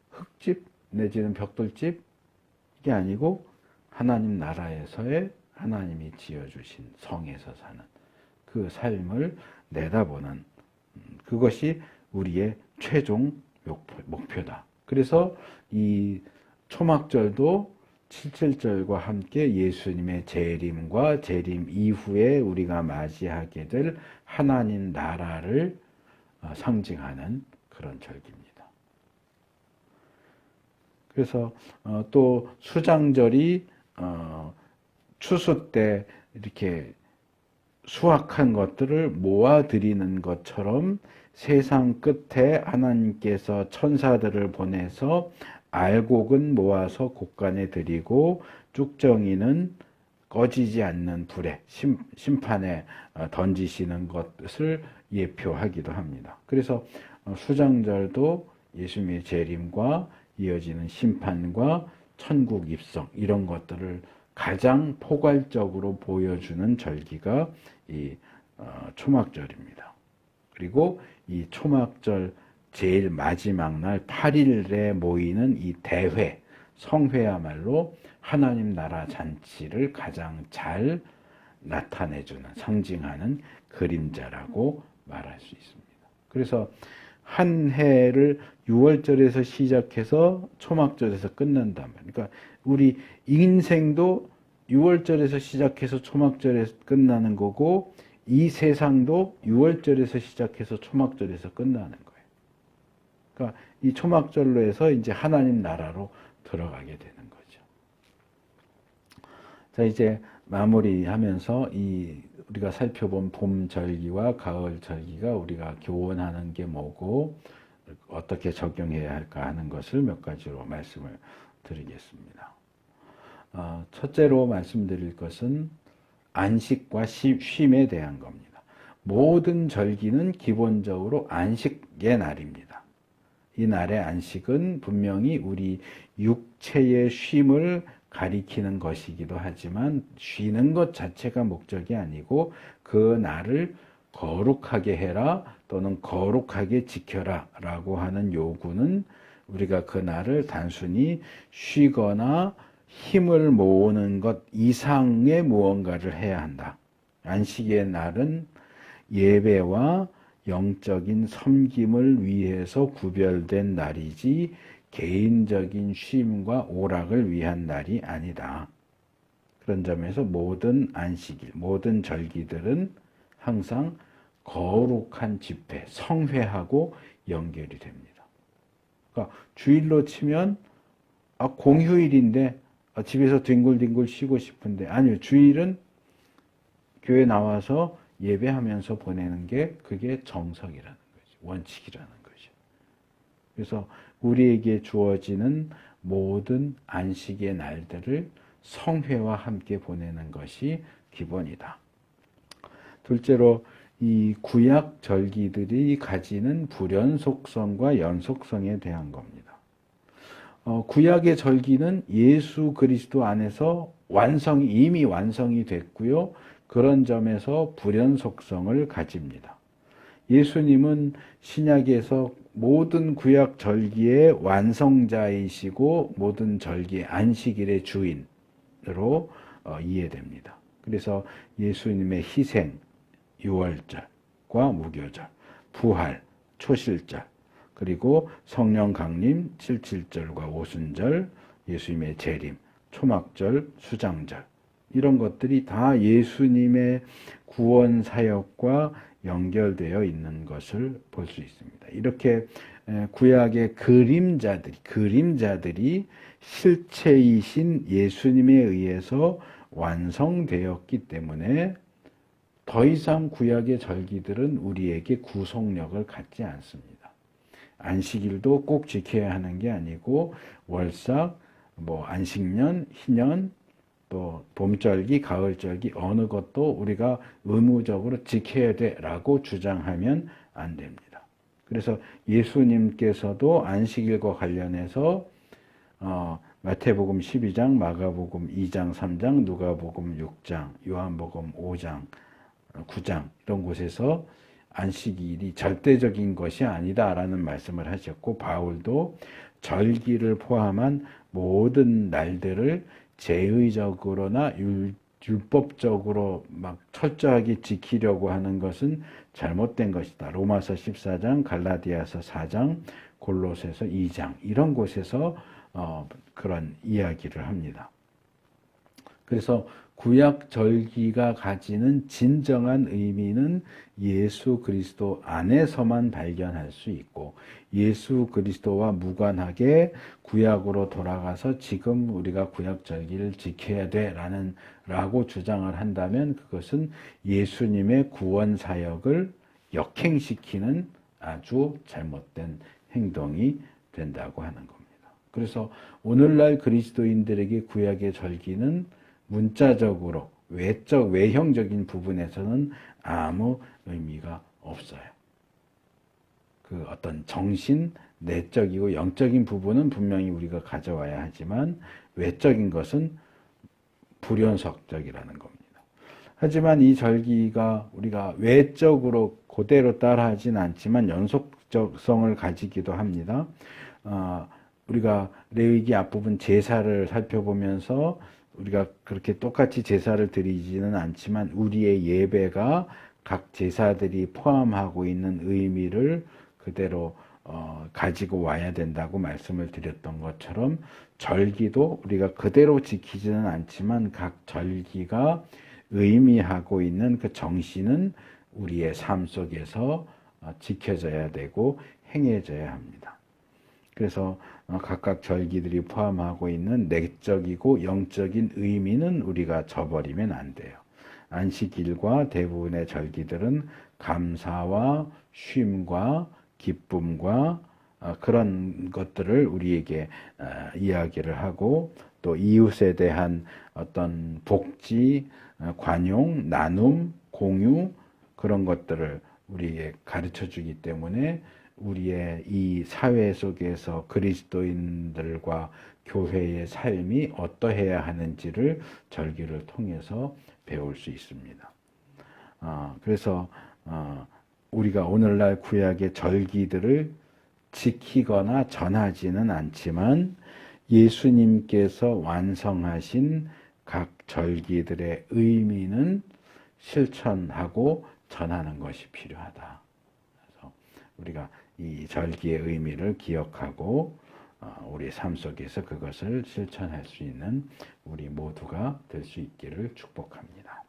흙집 내지는 벽돌집 이게 아니고 하나님 나라에서의 하나님이 지어주신 성에서 사는 그 삶을 내다보는 그것이 우리의 최종 목표다. 그래서 이 초막절도 77절과 함께 예수님의 재림과 재림 이후에 우리가 맞이하게 될 하나님 나라를 상징하는 그런 절기입니다. 그래서 또 수장절이 추수 때 이렇게 수확한 것들을 모아드리는 것처럼 세상 끝에 하나님께서 천사들을 보내서 알곡은 모아서 곳간에 드리고 쭉정이는 꺼지지 않는 불에 심판에 던지시는 것을 예표하기도 합니다. 그래서 수장절도 예수님의 재림과 이어지는 심판과 천국 입성 이런 것들을 가장 포괄적으로 보여주는 절기가 이 초막절입니다. 그리고 이 초막절 제일 마지막 날 8일에 모이는 이 대회, 성회야말로 하나님 나라 잔치를 가장 잘 나타내주는, 상징하는 그림자라고 말할 수 있습니다. 그래서 한 해를 6월절에서 시작해서 초막절에서 끝난단 말이에요. 그러니까 우리 인생도 6월절에서 시작해서 초막절에서 끝나는 거고 이 세상도 6월절에서 시작해서 초막절에서 끝나는 거예요. 그러니까 이 초막절로 해서 이제 하나님 나라로 들어가게 되는 거죠. 자, 이제 마무리하면서 우리가 살펴본 봄 절기와 가을 절기가 우리가 교훈하는 게 뭐고 어떻게 적용해야 할까 하는 것을 몇 가지로 말씀을 드리겠습니다. 첫째로 말씀드릴 것은 안식과 쉼에 대한 겁니다. 모든 절기는 기본적으로 안식의 날입니다. 이 날의 안식은 분명히 우리 육체의 쉼을 가리키는 것이기도 하지만 쉬는 것 자체가 목적이 아니고 그 날을 거룩하게 해라 또는 거룩하게 지켜라 라고 하는 요구는 우리가 그 날을 단순히 쉬거나 힘을 모으는 것 이상의 무언가를 해야 한다. 안식의 날은 예배와 영적인 섬김을 위해서 구별된 날이지 개인적인 쉼과 오락을 위한 날이 아니다. 그런 점에서 모든 안식일, 모든 절기들은 항상 거룩한 집회, 성회하고 연결이 됩니다. 그러니까 주일로 치면 공휴일인데 집에서 뒹굴뒹굴 쉬고 싶은데 아니요. 주일은 교회 나와서 예배하면서 보내는 게 그게 정석이라는 거죠. 원칙이라는 거죠. 그래서 우리에게 주어지는 모든 안식의 날들을 성회와 함께 보내는 것이 기본이다. 둘째로 이 구약 절기들이 가지는 불연 속성과 연속성에 대한 겁니다. 구약의 절기는 예수 그리스도 안에서 이미 완성이 됐고요. 그런 점에서 불연 속성을 가집니다. 예수님은 신약에서 모든 구약 절기의 완성자이시고 모든 절기의 안식일의 주인으로 이해됩니다. 그래서 예수님의 희생, 유월절과 무교절, 부활, 초실절, 그리고 성령 강림, 77절과 오순절, 예수님의 재림, 초막절, 수장절 이런 것들이 다 예수님의 구원 사역과 연결되어 있는 것을 볼 수 있습니다. 이렇게 구약의 그림자들이 실체이신 예수님에 의해서 완성되었기 때문에 더 이상 구약의 절기들은 우리에게 구속력을 갖지 않습니다. 안식일도 꼭 지켜야 하는 게 아니고 월삭, 안식년, 희년, 또 봄절기, 가을절기 어느 것도 우리가 의무적으로 지켜야 돼라고 주장하면 안 됩니다. 그래서 예수님께서도 안식일과 관련해서 마태복음 12장, 마가복음 2장, 3장, 누가복음 6장, 요한복음 5장, 9장 이런 곳에서 안식일이 절대적인 것이 아니다라는 말씀을 하셨고, 바울도 절기를 포함한 모든 날들을 제의적으로나 율법적으로 막 철저하게 지키려고 하는 것은 잘못된 것이다. 로마서 14장, 갈라디아서 4장, 골로새서 2장 이런 곳에서 그런 이야기를 합니다. 그래서 구약 절기가 가지는 진정한 의미는 예수 그리스도 안에서만 발견할 수 있고, 예수 그리스도와 무관하게 구약으로 돌아가서 지금 우리가 구약 절기를 지켜야 라고 주장을 한다면 그것은 예수님의 구원 사역을 역행시키는 아주 잘못된 행동이 된다고 하는 겁니다. 그래서 오늘날 그리스도인들에게 구약의 절기는 문자적으로 외형적인 부분에서는 아무 의미가 없어요. 그 어떤 정신, 내적이고 영적인 부분은 분명히 우리가 가져와야 하지만 외적인 것은 불연속적이라는 겁니다. 하지만 이 절기가 우리가 외적으로 그대로 따라하진 않지만 연속성을 가지기도 합니다. 우리가 레위기 앞부분 제사를 살펴보면서 우리가 그렇게 똑같이 제사를 드리지는 않지만 우리의 예배가 각 제사들이 포함하고 있는 의미를 그대로 가지고 와야 된다고 말씀을 드렸던 것처럼, 절기도 우리가 그대로 지키지는 않지만 각 절기가 의미하고 있는 그 정신은 우리의 삶 속에서 지켜져야 되고 행해져야 합니다. 그래서 각각 절기들이 포함하고 있는 내적이고 영적인 의미는 우리가 저버리면 안 돼요. 안식일과 대부분의 절기들은 감사와 쉼과 기쁨과 그런 것들을 우리에게 이야기를 하고, 또 이웃에 대한 어떤 복지, 관용, 나눔, 공유 그런 것들을 우리에게 가르쳐 주기 때문에 우리의 이 사회 속에서 그리스도인들과 교회의 삶이 어떠해야 하는지를 절기를 통해서 배울 수 있습니다. 그래서 우리가 오늘날 구약의 절기들을 지키거나 전하지는 않지만 예수님께서 완성하신 각 절기들의 의미는 실천하고 전하는 것이 필요하다. 그래서 우리가 이 절기의 의미를 기억하고 우리 삶 속에서 그것을 실천할 수 있는 우리 모두가 될 수 있기를 축복합니다.